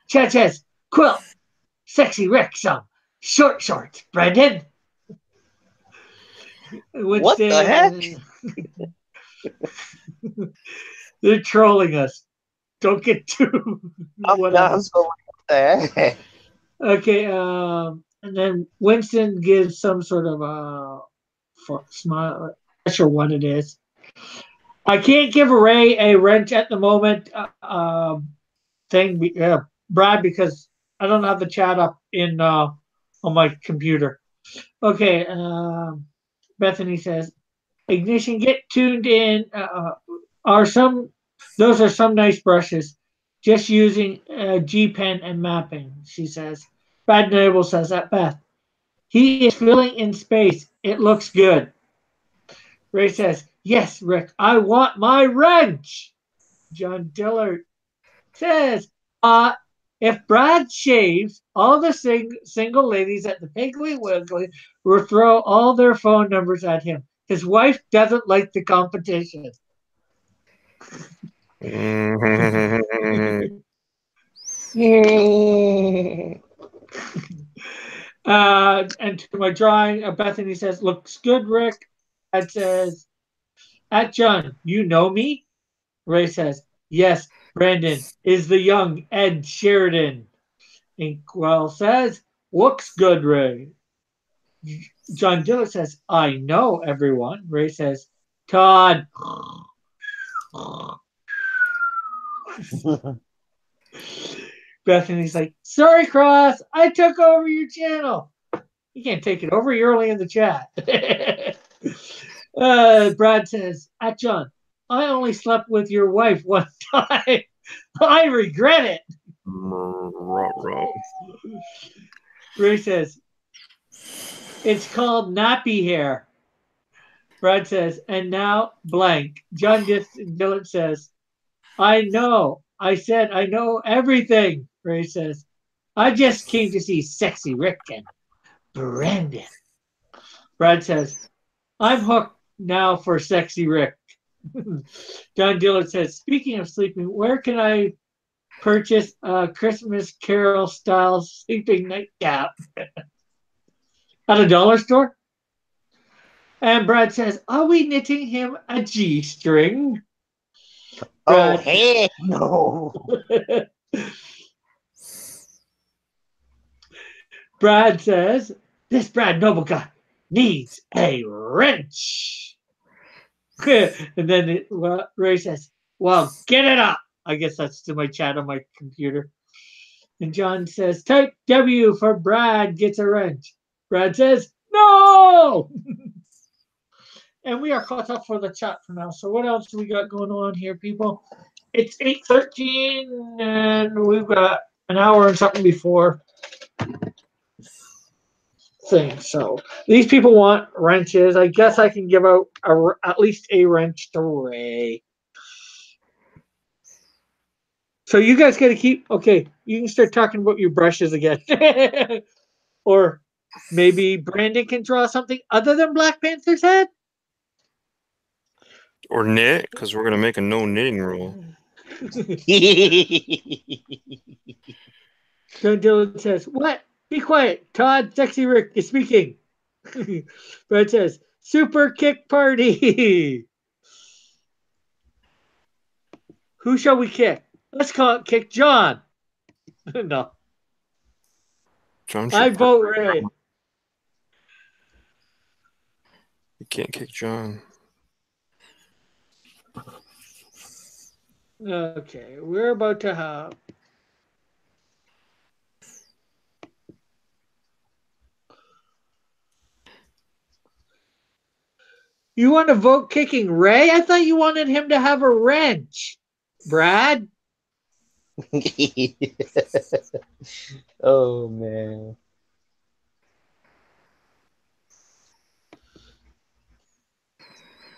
Speaker 1: Chad says, Quilt, sexy Rick some. Short shorts, Brendan.
Speaker 2: What the heck?
Speaker 1: They're trolling us. Don't get too whatever.
Speaker 2: What the heck?
Speaker 1: Okay, and then Winston gives some sort of smile. Not sure what it is. I can't give Ray a wrench at the moment. Brad, because I don't have the chat up in on my computer. Okay, Bethany says, Ignition, get tuned in. Are some Those are some nice brushes. Just using G pen and mapping, she says. Brad Noble says at Beth. He is filling in space. It looks good. Ray says, Yes, Rick, I want my wrench. John Dillard says, if Brad shaves, all the single ladies at the Piggly Wiggly will throw all their phone numbers at him. His wife doesn't like the competition. And to my drawing, Bethany says, looks good, Rick. Ed says, at John, you know me? Ray says, yes, Brandon is the young Ed Sheridan. Inkwell says, looks good, Ray. John Dillard says, I know everyone. Ray says, Todd. Bethany's like, sorry, Cross, I took over your channel. You can't take it over. You're only in the chat. Brad says, at John, I only slept with your wife one time. I regret it. Ray says, it's called nappy hair. Brad says, and now blank. John Dillard says, I know. I said I know everything. Ray says, I just came to see Sexy Rick and Brandon. Brad says, I'm hooked now for Sexy Rick. John Dillard says, speaking of sleeping, where can I purchase a Christmas Carol style sleeping nightcap? At a dollar store? And Brad says, are we knitting him a G-string?
Speaker 2: Oh, heck no.
Speaker 1: Brad says, this Brad Noble guy needs a wrench. And then Ray says, well, get it up. I guess that's to my chat on my computer. And John says, type W for Brad gets a wrench. Brad says, no. And we are caught up for the chat for now. So what else do we got going on here, people? It's 8:13, and we've got an hour and something before thing. So these people want wrenches. I guess I can give out at least a wrench to Ray. So you guys got to keep, okay, you can start talking about your brushes again. Or maybe Brandon can draw something other than Black Panther's head?
Speaker 3: Or knit, because we're going to make a no knitting rule.
Speaker 1: John Dillon says, what? Be quiet. Todd, Sexy Rick is speaking. Brad says, super kick party. Who shall we kick? Let's call it Kick John. No.
Speaker 3: John
Speaker 1: I vote Ray.
Speaker 3: You can't kick John.
Speaker 1: Okay, we're about to have. You want to vote kicking Ray? I thought you wanted him to have a wrench, Brad.
Speaker 2: Oh, man.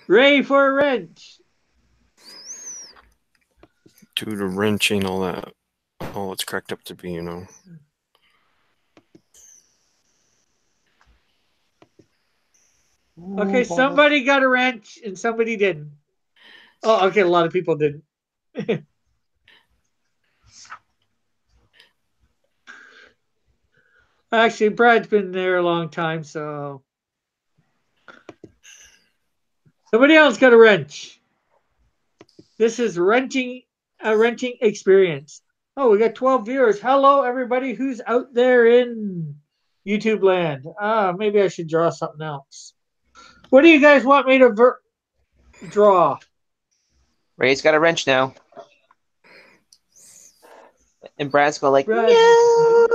Speaker 1: Ray for a wrench.
Speaker 3: Do the wrenching, all that. All it's cracked up to be, you know.
Speaker 1: Okay, somebody got a wrench and somebody didn't. Oh, okay, a lot of people didn't. Actually, Brad's been there a long time, so somebody else got a wrench. This is a renting experience. Oh, we got 12 viewers. Hello, everybody who's out there in YouTube land. Maybe I should draw something else. What do you guys want me to draw?
Speaker 2: Ray's got a wrench now. And Brad's going like,
Speaker 1: Brad.
Speaker 2: no!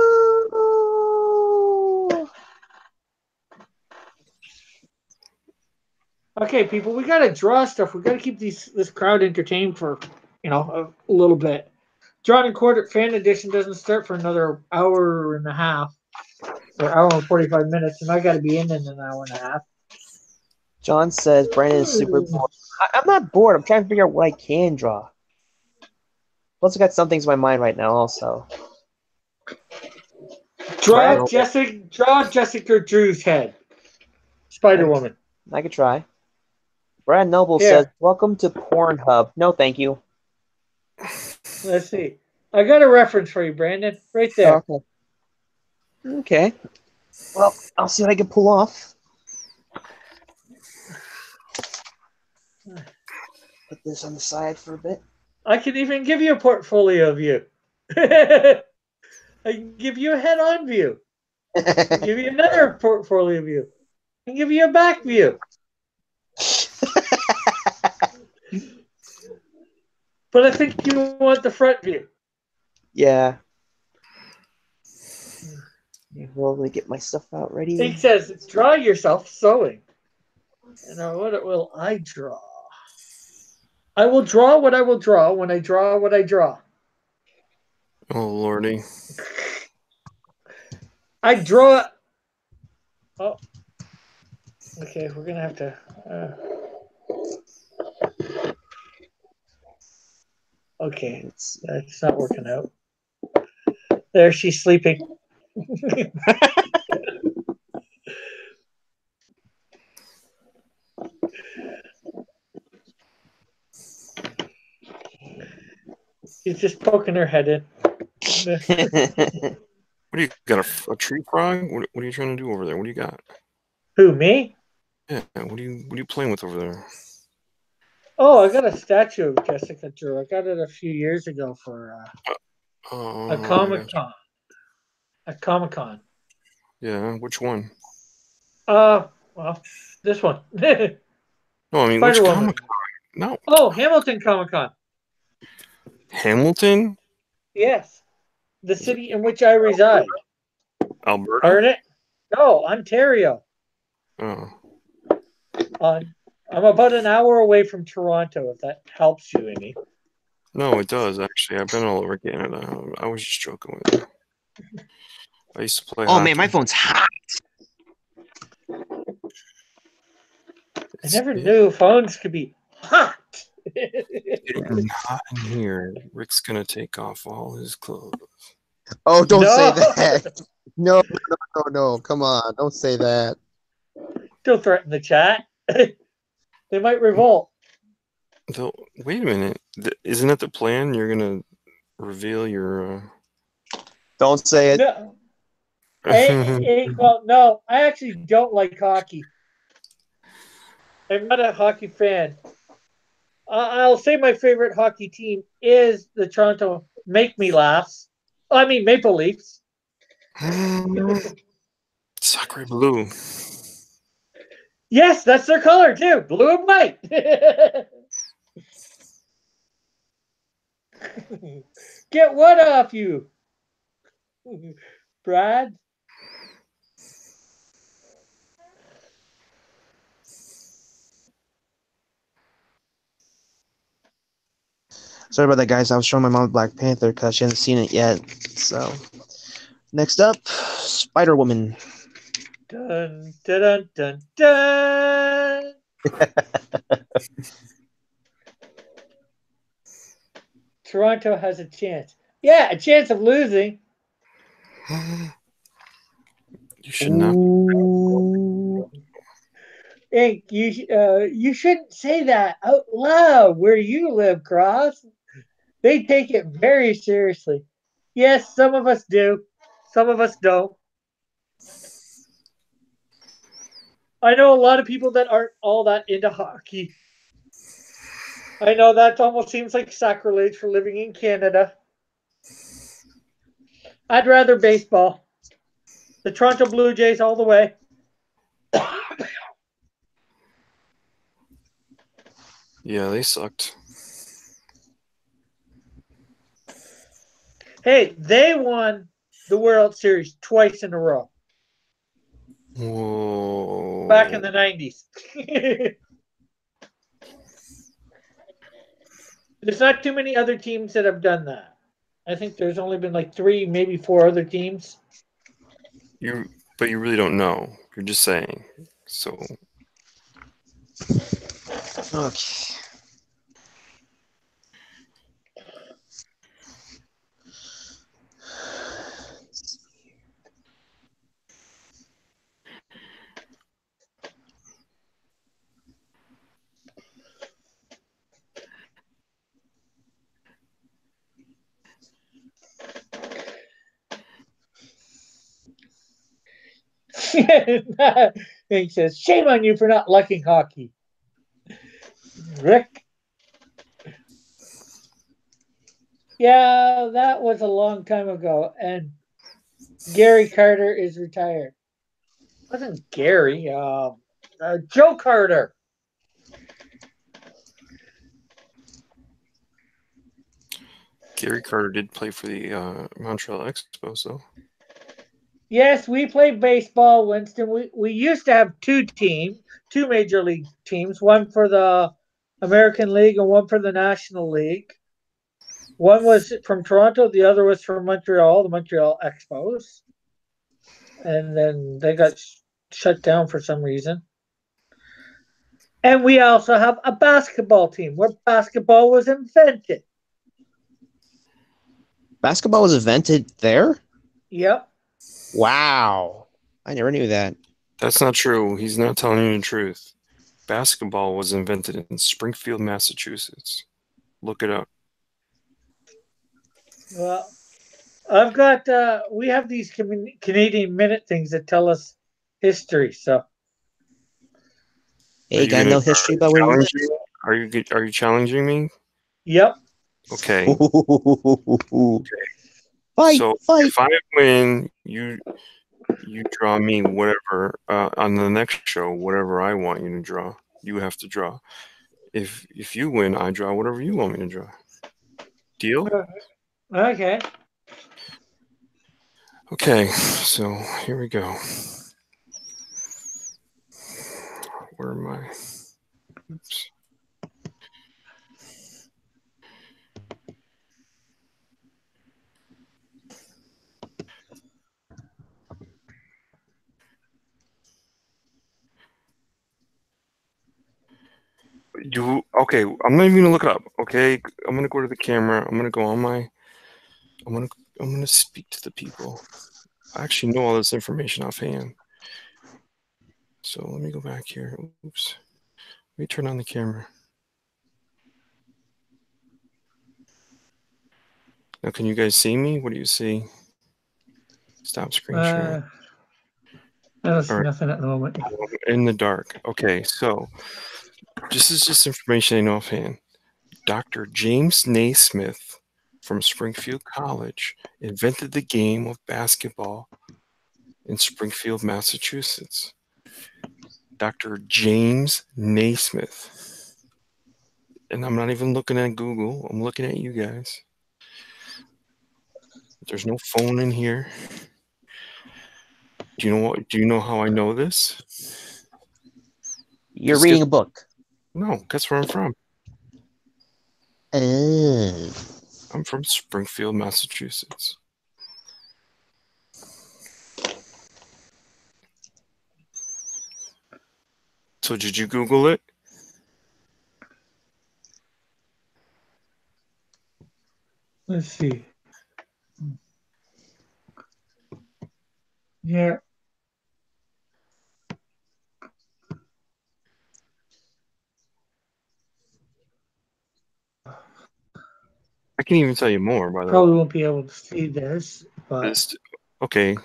Speaker 1: Okay, people, we gotta draw stuff. We gotta keep this crowd entertained for a little bit. Drawn and Quartered Fan Edition doesn't start for another hour and a half, or hour and 45 minutes, and I gotta be in an hour and a half.
Speaker 2: John says Brandon is super bored. I'm not bored. I'm trying to figure out what I can draw. Plus, I got some things in my mind right now also.
Speaker 1: Draw Jessica Drew's head. Spider-Woman.
Speaker 2: I could try. Brad Noble says, welcome to Pornhub. No, thank you.
Speaker 1: Let's see. I got a reference for you, Brandon. Right there.
Speaker 2: Okay. Well, I'll see what I can pull off. Put this on the side for a bit.
Speaker 1: I can even give you a portfolio view. I can give you a head-on view. I can give you another portfolio view. I can give you a back view. But I think you want the front view.
Speaker 2: Yeah. Well, let me get my stuff out ready.
Speaker 1: He says, draw yourself sewing. And what will I draw? I will draw what I will draw when I draw what I draw.
Speaker 3: Oh, Lordy.
Speaker 1: I draw. Oh. Okay, we're going to have to. Okay, that's not working out. There, she's sleeping. She's just poking her head in.
Speaker 3: What do you got? A tree frog? What are you trying to do over there? What do you got?
Speaker 1: Who, me?
Speaker 3: Yeah. What are you playing with over there?
Speaker 1: Oh, I got a statue of Jessica Drew. I got it a few years ago for a Comic-Con. A Comic-Con.
Speaker 3: Yeah, which one?
Speaker 1: Well, this one.
Speaker 3: No, I mean, which Comic-Con? No.
Speaker 1: Oh, Hamilton Comic-Con.
Speaker 3: Hamilton?
Speaker 1: Yes. The city in which I reside.
Speaker 3: Alberta?
Speaker 1: Heard it? No, Ontario.
Speaker 3: Oh.
Speaker 1: I'm about an hour away from Toronto, if that helps you any.
Speaker 3: No, it does, actually. I've been all over Canada. I was just joking with you. I used to play hockey.
Speaker 2: Man, my phone's hot.
Speaker 1: I never knew phones could be hot.
Speaker 3: It's getting hot in here. Rick's going to take off all his clothes.
Speaker 5: Oh, don't say that. No. Come on. Don't say that.
Speaker 1: Don't threaten the chat. They might revolt.
Speaker 3: Wait a minute. Isn't that the plan? You're going to reveal your...
Speaker 5: Don't say it.
Speaker 1: No. Well, no, I actually don't like hockey. I'm not a hockey fan. I'll say my favorite hockey team is the Toronto Maple Leafs.
Speaker 3: Sacre bleu.
Speaker 1: Yes, that's their color too, blue and white. Get what off you, Brad?
Speaker 2: Sorry about that, guys. I was showing my mom Black Panther because she hasn't seen it yet. So, next up, Spider-Woman.
Speaker 1: Dun, dun, dun, dun. Toronto has a chance. Yeah, a chance of losing.
Speaker 3: You should not.
Speaker 1: Hank, you shouldn't say that out loud where you live, Cross. They take it very seriously. Yes, some of us do. Some of us don't. I know a lot of people that aren't all that into hockey. I know that almost seems like sacrilege for living in Canada. I'd rather baseball. The Toronto Blue Jays all the way.
Speaker 3: Yeah, they sucked.
Speaker 1: Hey, they won the World Series twice in a row
Speaker 3: Whoa.
Speaker 1: back in the 90s. There's not too many other teams that have done that. I think there's only been like 3, maybe 4 other teams.
Speaker 3: But you really don't know. You're just saying. So
Speaker 2: Okay.
Speaker 1: He says, "Shame on you for not liking hockey." Rick. Yeah, that was a long time ago, and Gary Carter is retired. It wasn't Gary? Joe Carter.
Speaker 3: Gary Carter did play for the Montreal Expos, though.
Speaker 1: Yes, we played baseball, Winston. We used to have 2 major league teams, one for the American League and one for the National League. One was from Toronto, the other was from Montreal, the Montreal Expos. And then they got shut down for some reason. And we also have a basketball team where basketball was invented.
Speaker 2: Basketball was invented there?
Speaker 1: Yep.
Speaker 2: Wow. I never knew that.
Speaker 3: That's not true. He's not telling you the truth. Basketball was invented in Springfield, Massachusetts. Look it up.
Speaker 1: Well, I've got, we have these Canadian Minute things that tell us history, so.
Speaker 2: Hey, you gotta know history about where you live.
Speaker 3: Are you challenging me?
Speaker 1: Yep.
Speaker 3: Okay.
Speaker 2: Fight,
Speaker 3: So
Speaker 2: fight.
Speaker 3: if I win, you draw me whatever on the next show, whatever I want you to draw. You have to draw. If you win, I draw whatever you want me to draw. Deal?
Speaker 1: Okay.
Speaker 3: Okay, so here we go. Where am I? Oops. Okay? I'm not even gonna look it up. Okay, I'm gonna go to the camera. I'm gonna go on my. I'm gonna speak to the people. I actually know all this information offhand. So let me go back here. Oops. Let me turn on the camera. Now, can you guys see me? What do you see? Stop screen sharing.
Speaker 1: There's
Speaker 3: All right.
Speaker 1: nothing at the moment.
Speaker 3: In the dark. Okay, so this is just information I know offhand. Dr. James Naismith from Springfield College invented the game of basketball in Springfield, Massachusetts. Dr. James Naismith. And I'm not even looking at Google. I'm looking at you guys. There's no phone in here. Do you know how I know this?
Speaker 2: You're reading a book.
Speaker 3: No, guess where I'm from. I'm from Springfield, Massachusetts. So did you Google it?
Speaker 1: Let's see. Yeah.
Speaker 3: I can even tell you more, by the way.
Speaker 1: Probably won't be able to see this, but
Speaker 3: Okay,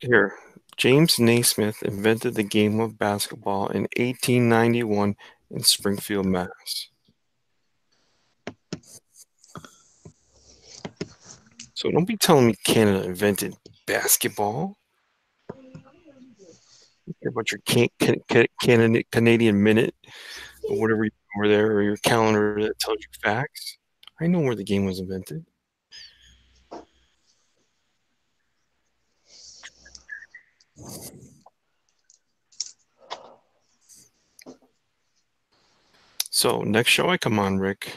Speaker 3: here. James Naismith invented the game of basketball in 1891 in Springfield, Mass. So don't be telling me Canada invented basketball. You care about your Canadian minute or whatever you were there, or your calendar that tells you facts. I know where the game was invented. So next show I come on, Rick,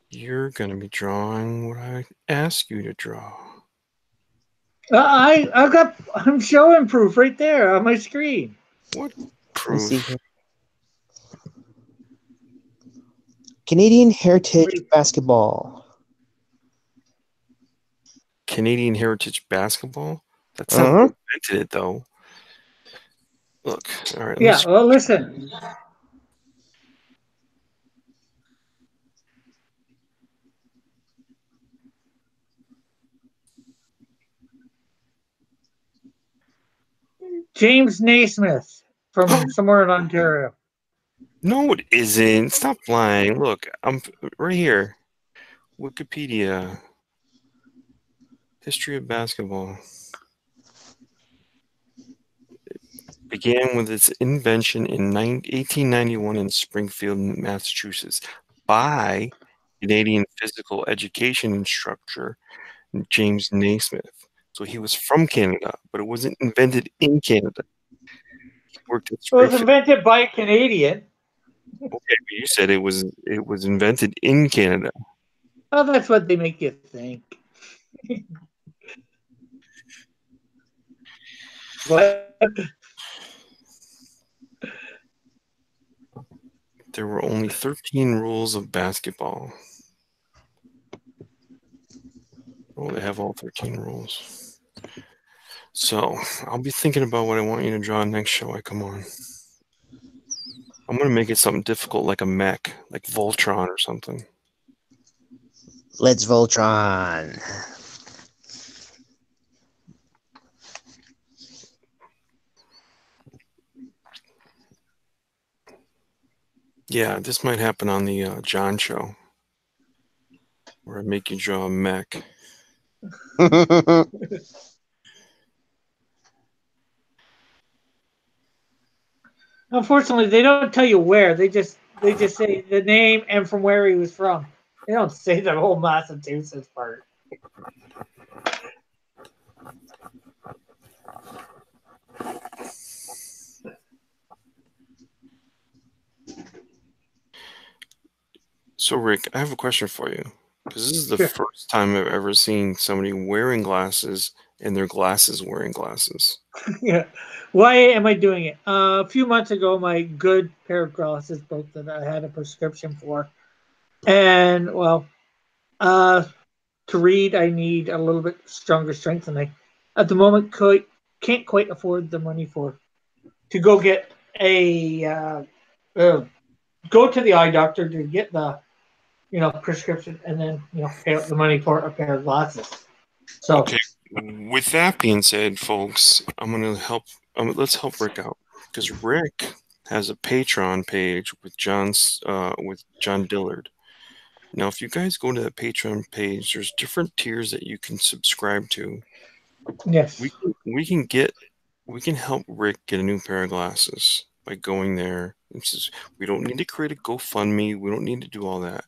Speaker 3: you're going to be drawing what I ask you to draw.
Speaker 1: I'm showing proof right there on my screen.
Speaker 3: What
Speaker 2: Let's see
Speaker 3: proof?
Speaker 2: here. Canadian Heritage Basketball.
Speaker 3: Canadian Heritage Basketball? That's not who invented it, though. Look, all right.
Speaker 1: Yeah, well, listen. James Naismith from somewhere in Ontario.
Speaker 3: No, it isn't. Stop lying. Look, I'm right here. Wikipedia. History of basketball. It began with its invention in 1891 in Springfield, Massachusetts, by Canadian physical education instructor James Naismith. So he was from Canada, but it wasn't invented in Canada. He worked at
Speaker 1: It was
Speaker 3: Springfield.
Speaker 1: invented by a Canadian.
Speaker 3: Okay, but you said it was invented in Canada.
Speaker 1: Oh, that's what they make you think. What?
Speaker 3: There were only 13 rules of basketball. Oh, they have all 13 rules. So I'll be thinking about what I want you to draw next show I come on. I'm going to make it something difficult like a mech, like Voltron or something.
Speaker 2: Let's Voltron.
Speaker 3: Yeah, this might happen on the John show, where I make you draw a mech.
Speaker 1: Unfortunately, they don't tell you where. They just say the name and from where he was from. They don't say the whole Massachusetts part.
Speaker 3: So, Rick, I have a question for you. Because this is the first time I've ever seen somebody wearing glasses and their glasses wearing glasses.
Speaker 1: Yeah. Why am I doing it? A few months ago, my good pair of glasses broke that I had a prescription for. And, well, to read, I need a little bit stronger strength. And I, at the moment, can't quite afford the money to go get go to the eye doctor to get the prescription and then pay out the money for a pair of glasses. So
Speaker 3: okay, with that being said, folks, I'm gonna help. Let's help Rick out because Rick has a Patreon page with John Dillard. Now, if you guys go to the Patreon page, there's different tiers that you can subscribe to.
Speaker 1: Yes,
Speaker 3: we can help Rick get a new pair of glasses by going there. We don't need to create a GoFundMe. We don't need to do all that.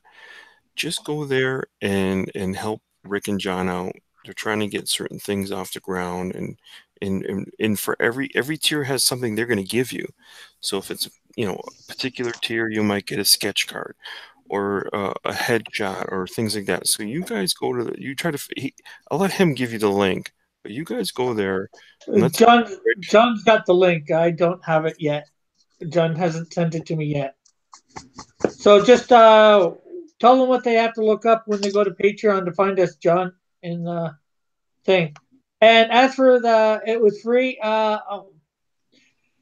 Speaker 3: Just go there and help Rick and John out. They're trying to get certain things off the ground, and for every tier has something they're going to give you. So if it's a particular tier, you might get a sketch card or a headshot or things like that. So you guys go to I'll let him give you the link, but you guys go there.
Speaker 1: John's got the link. I don't have it yet. John hasn't sent it to me yet. So just tell them what they have to look up when they go to Patreon to find us, John, in the thing. And as for it was free.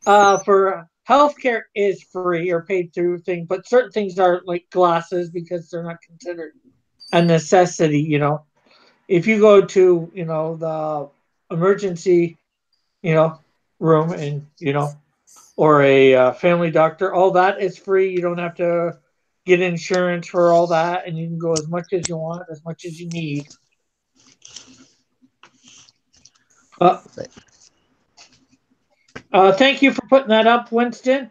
Speaker 1: For healthcare is free or paid through thing, but certain things are like glasses because they're not considered a necessity. If you go to the emergency room, and or a family doctor. All that is free. You don't have to get insurance for all that, and you can go as much as you want, as much as you need. Thank you for putting that up, Winston.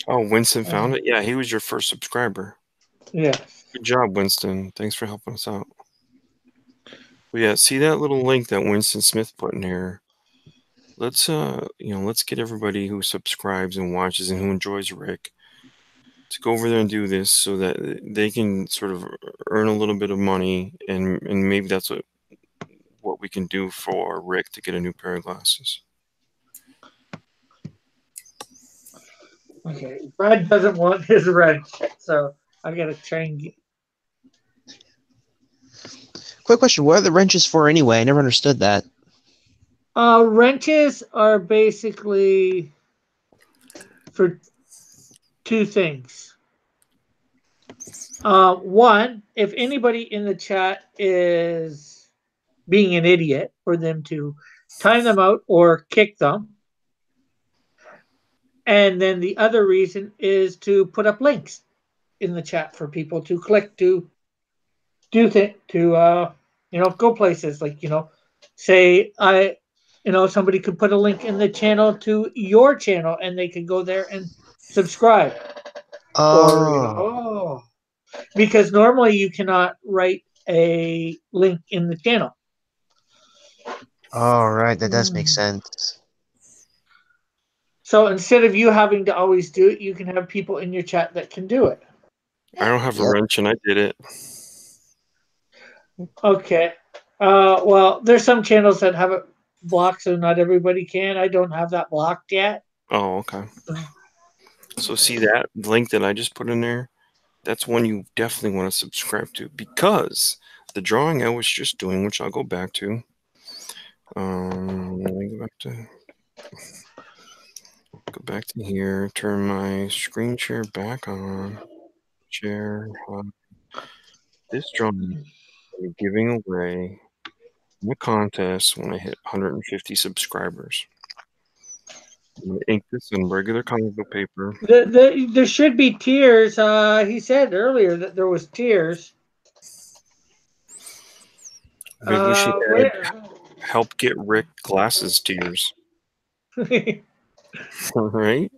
Speaker 3: Oh, Winston found it? Yeah, he was your first subscriber.
Speaker 1: Yeah.
Speaker 3: Good job, Winston. Thanks for helping us out. But yeah, see that little link that Winston Smith put in here? Let's let's get everybody who subscribes and watches and who enjoys Rick to go over there and do this so that they can sort of earn a little bit of money, and maybe that's what we can do for Rick to get a new pair of glasses.
Speaker 1: Okay, Brad doesn't want his wrench, so I gotta try and get.
Speaker 2: Quick question: what are the wrenches for anyway? I never understood that.
Speaker 1: Wrenches are basically for two things. One, if anybody in the chat is being an idiot, for them to time them out or kick them. And then the other reason is to put up links in the chat for people to click to do go places, like say somebody could put a link in the channel to your channel and they could go there and subscribe. Or because normally you cannot write a link in the channel.
Speaker 2: All right, that does make sense.
Speaker 1: So instead of you having to always do it, you can have people in your chat that can do it.
Speaker 3: I don't have a wrench, and I did it.
Speaker 1: Okay. Well, there's some channels that have it blocked, so not everybody can. I don't have that blocked yet.
Speaker 3: Oh, okay. So see that link that I just put in there? That's one you definitely want to subscribe to, because the drawing I was just doing, which I'll go back to. Let me go back to here. Turn my screen share back on. Share. This drawing I'm giving away in the contest when I hit 150 subscribers. I'm going to ink this in regular comic book paper.
Speaker 1: There should be tiers. He said earlier that there was tiers.
Speaker 3: I think we should help get Rick glasses tiers. All right.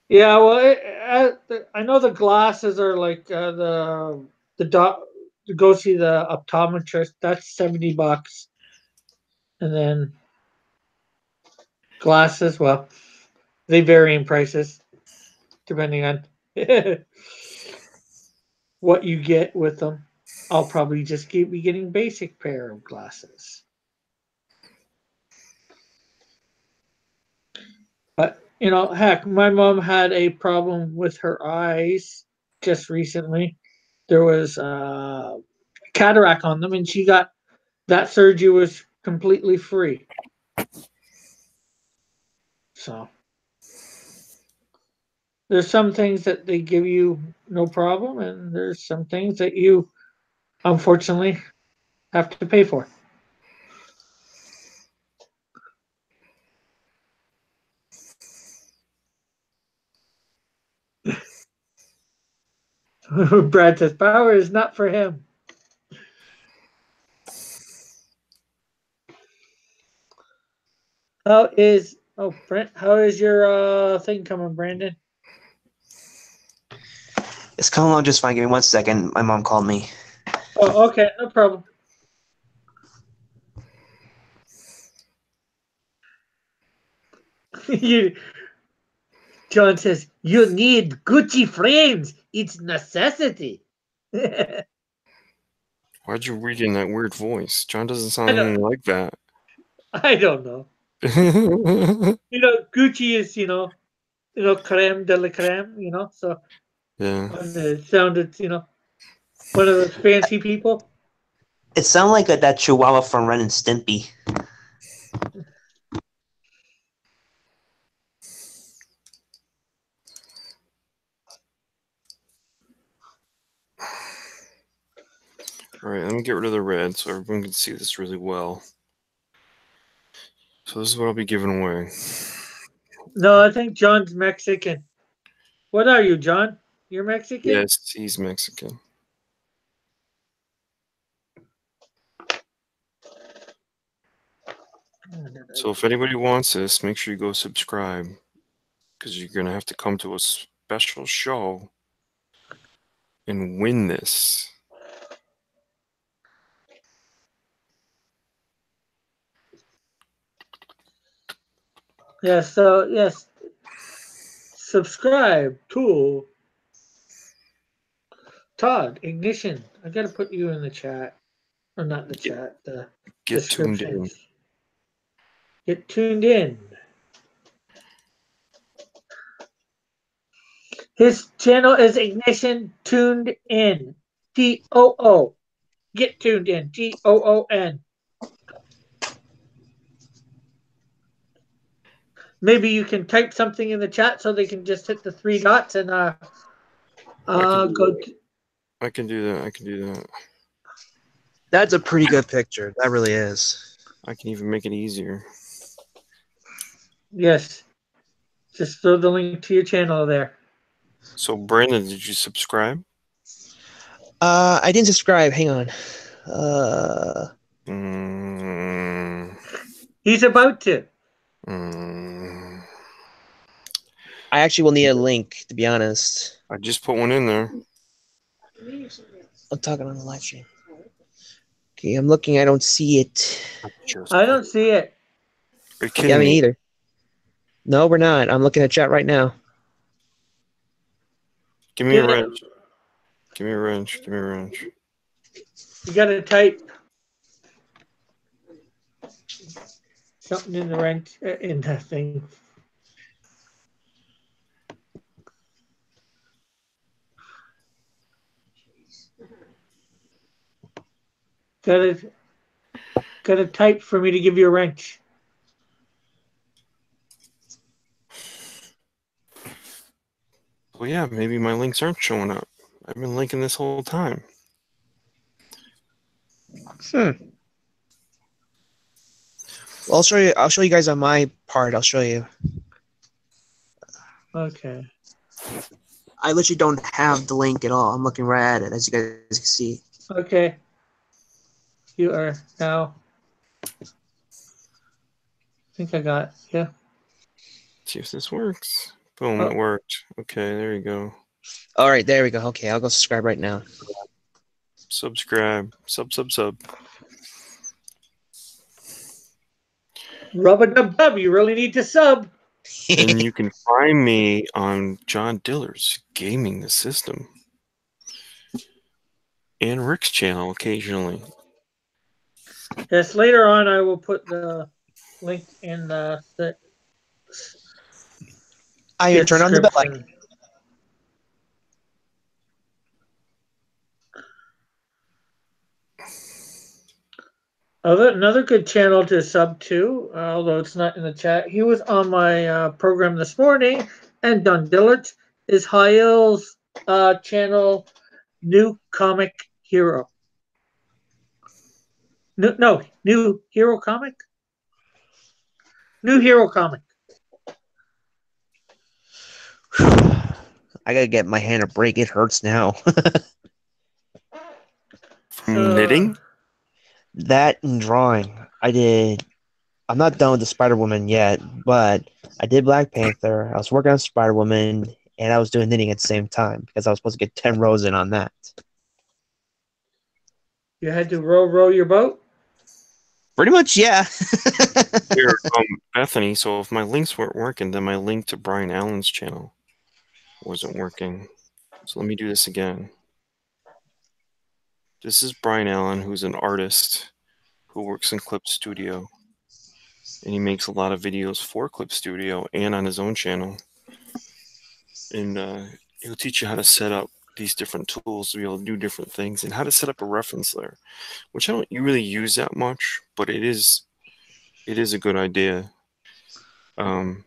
Speaker 1: Yeah, well, I know the glasses are like to go see the optometrist. That's $70, and then glasses. Well, they vary in prices depending on what you get with them. I'll probably just be getting basic pair of glasses. But heck, my mom had a problem with her eyes just recently. There was cataract on them, and she got that surgery was completely free. So there's some things that they give you no problem, and there's some things that you unfortunately have to pay for. Brad says power is not for him. How is your thing coming, Brandon?
Speaker 2: It's coming along just fine. Give me 1 second. My mom called me.
Speaker 1: Oh, okay, no problem. John says, you need Gucci frames. It's necessity.
Speaker 3: Why'd you read in that weird voice? John doesn't sound anything like that.
Speaker 1: I don't know. Gucci is, creme de la creme, so.
Speaker 3: Yeah.
Speaker 1: It sounded, one of those fancy people.
Speaker 2: It sounded like that Chihuahua from Ren and Stimpy.
Speaker 3: All right, let me get rid of the red so everyone can see this really well. So this is what I'll be giving away.
Speaker 1: No, I think John's Mexican. What are you, John? You're Mexican?
Speaker 3: Yes, he's Mexican. So if anybody wants this, make sure you go subscribe, because you're going to have to come to a special show and win this.
Speaker 1: Yes, so yes. Subscribe to Todd Ignition. I gotta put you in the chat. Or not the chat, the
Speaker 3: Get tuned in.
Speaker 1: descriptions. Get tuned in. His channel is Ignition Tuned In. TOO. Get tuned in. TOON. Maybe you can type something in the chat so they can just hit the 3 dots and go.
Speaker 3: I can do that. I can do that.
Speaker 2: That's a pretty good picture. That really is.
Speaker 3: I can even make it easier.
Speaker 1: Yes. Just throw the link to your channel there.
Speaker 3: So Brandon, did you subscribe?
Speaker 2: I didn't subscribe. Hang on.
Speaker 1: He's about to.
Speaker 2: I actually will need a link, to be honest.
Speaker 3: I just put one in there.
Speaker 2: I'm talking on the live stream. Okay, I'm looking. I don't see it.
Speaker 1: I don't see it.
Speaker 3: Are you kidding
Speaker 2: Yeah, me
Speaker 3: me?
Speaker 2: either. No, we're not. I'm looking at chat right now.
Speaker 3: Give me a wrench. Give me a wrench. Give me a wrench.
Speaker 1: You gotta type something in the wrench in that thing. Gotta type for me to give you a wrench.
Speaker 3: Well, yeah, maybe my links aren't showing up. I've been linking this whole time.
Speaker 2: Well, I'll show you. I'll show you guys on my part. I'll show you.
Speaker 1: Okay.
Speaker 2: I literally don't have the link at all. I'm looking right at it, as you guys can see.
Speaker 1: Okay. You are now. I think I got, yeah.
Speaker 3: See if this works. Boom, it worked. Okay, there you go.
Speaker 2: All right, there we go. Okay, I'll go subscribe right now.
Speaker 3: Subscribe. Sub.
Speaker 1: Rub-a-dub-dub, you really need to sub.
Speaker 3: And you can find me on John Diller's Gaming the System. And Rick's channel occasionally.
Speaker 1: Yes, later on I will put the link in the
Speaker 2: I hear turn on the bell icon.
Speaker 1: Another good channel to sub to, although it's not in the chat. He was on my program this morning, and Don Dillard is Hail's channel, New Comic Hero. No, New Hero Comic? New Hero Comic.
Speaker 2: I gotta get my hand a break. It hurts now.
Speaker 3: From knitting?
Speaker 2: That and drawing. I'm not done with the Spider-Woman yet, but I did Black Panther. I was working on Spider-Woman, and I was doing knitting at the same time because I was supposed to get 10 rows in on that.
Speaker 1: You had to row your boat?
Speaker 2: Pretty much, yeah.
Speaker 3: Here, Bethany, so if my links weren't working, then my link to Brian Allen's channel wasn't working. So let me do this again. This is Brian Allen, who's an artist who works in Clip Studio. And he makes a lot of videos for Clip Studio and on his own channel. And he'll teach you how to set up these different tools to be able to do different things and how to set up a reference layer, which I don't really use that much, but it is a good idea. Because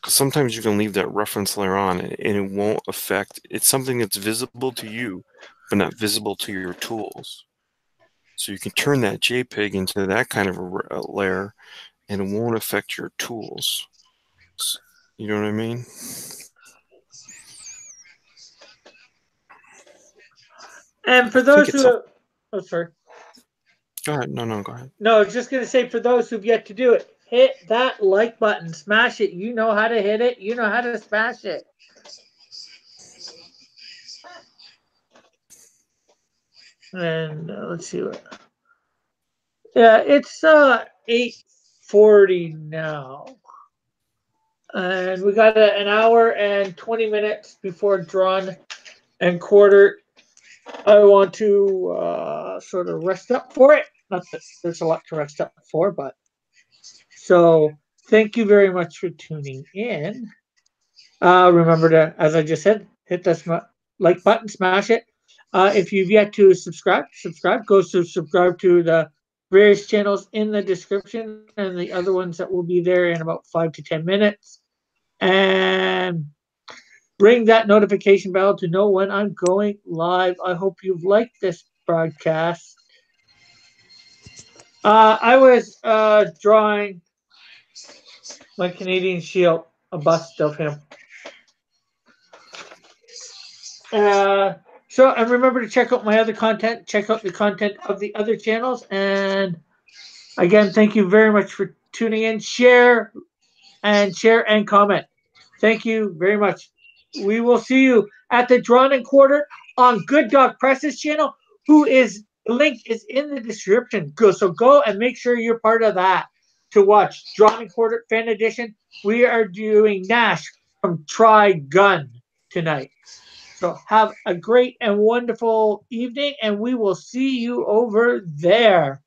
Speaker 3: sometimes you can leave that reference layer on and it won't affect. It's something that's visible to you, but not visible to your tools. So you can turn that JPEG into that kind of a layer, and it won't affect your tools. You know what I mean?
Speaker 1: And for those who, oh, sorry.
Speaker 3: Go ahead. No, go ahead.
Speaker 1: No, I was just going to say, for those who've yet to do it, hit that like button, smash it. You know how to hit it. You know how to smash it. And let's see what. Yeah, it's 8:40 now, and we got an hour and 20 minutes before drawn and quarter. I want to sort of rest up for it. Not that there's a lot to rest up for, but so thank you very much for tuning in. Remember to, as I just said, hit the like button, smash it. If you've yet to subscribe. Go subscribe to the various channels in the description and the other ones that will be there in about 5 to 10 minutes. And ring that notification bell to know when I'm going live. I hope you've liked this broadcast. I was drawing my Canadian Shield, a bust of him. So, and remember to check out my other content. Check out the content of the other channels. And again, thank you very much for tuning in. Share and comment. Thank you very much. We will see you at the Drawn and Quartered on Good Dog Press's channel, the link is in the description. So go and make sure you're part of that to watch Drawn and Quartered Fan Edition. We are doing Nash from Trigun tonight. So have a great and wonderful evening, and we will see you over there.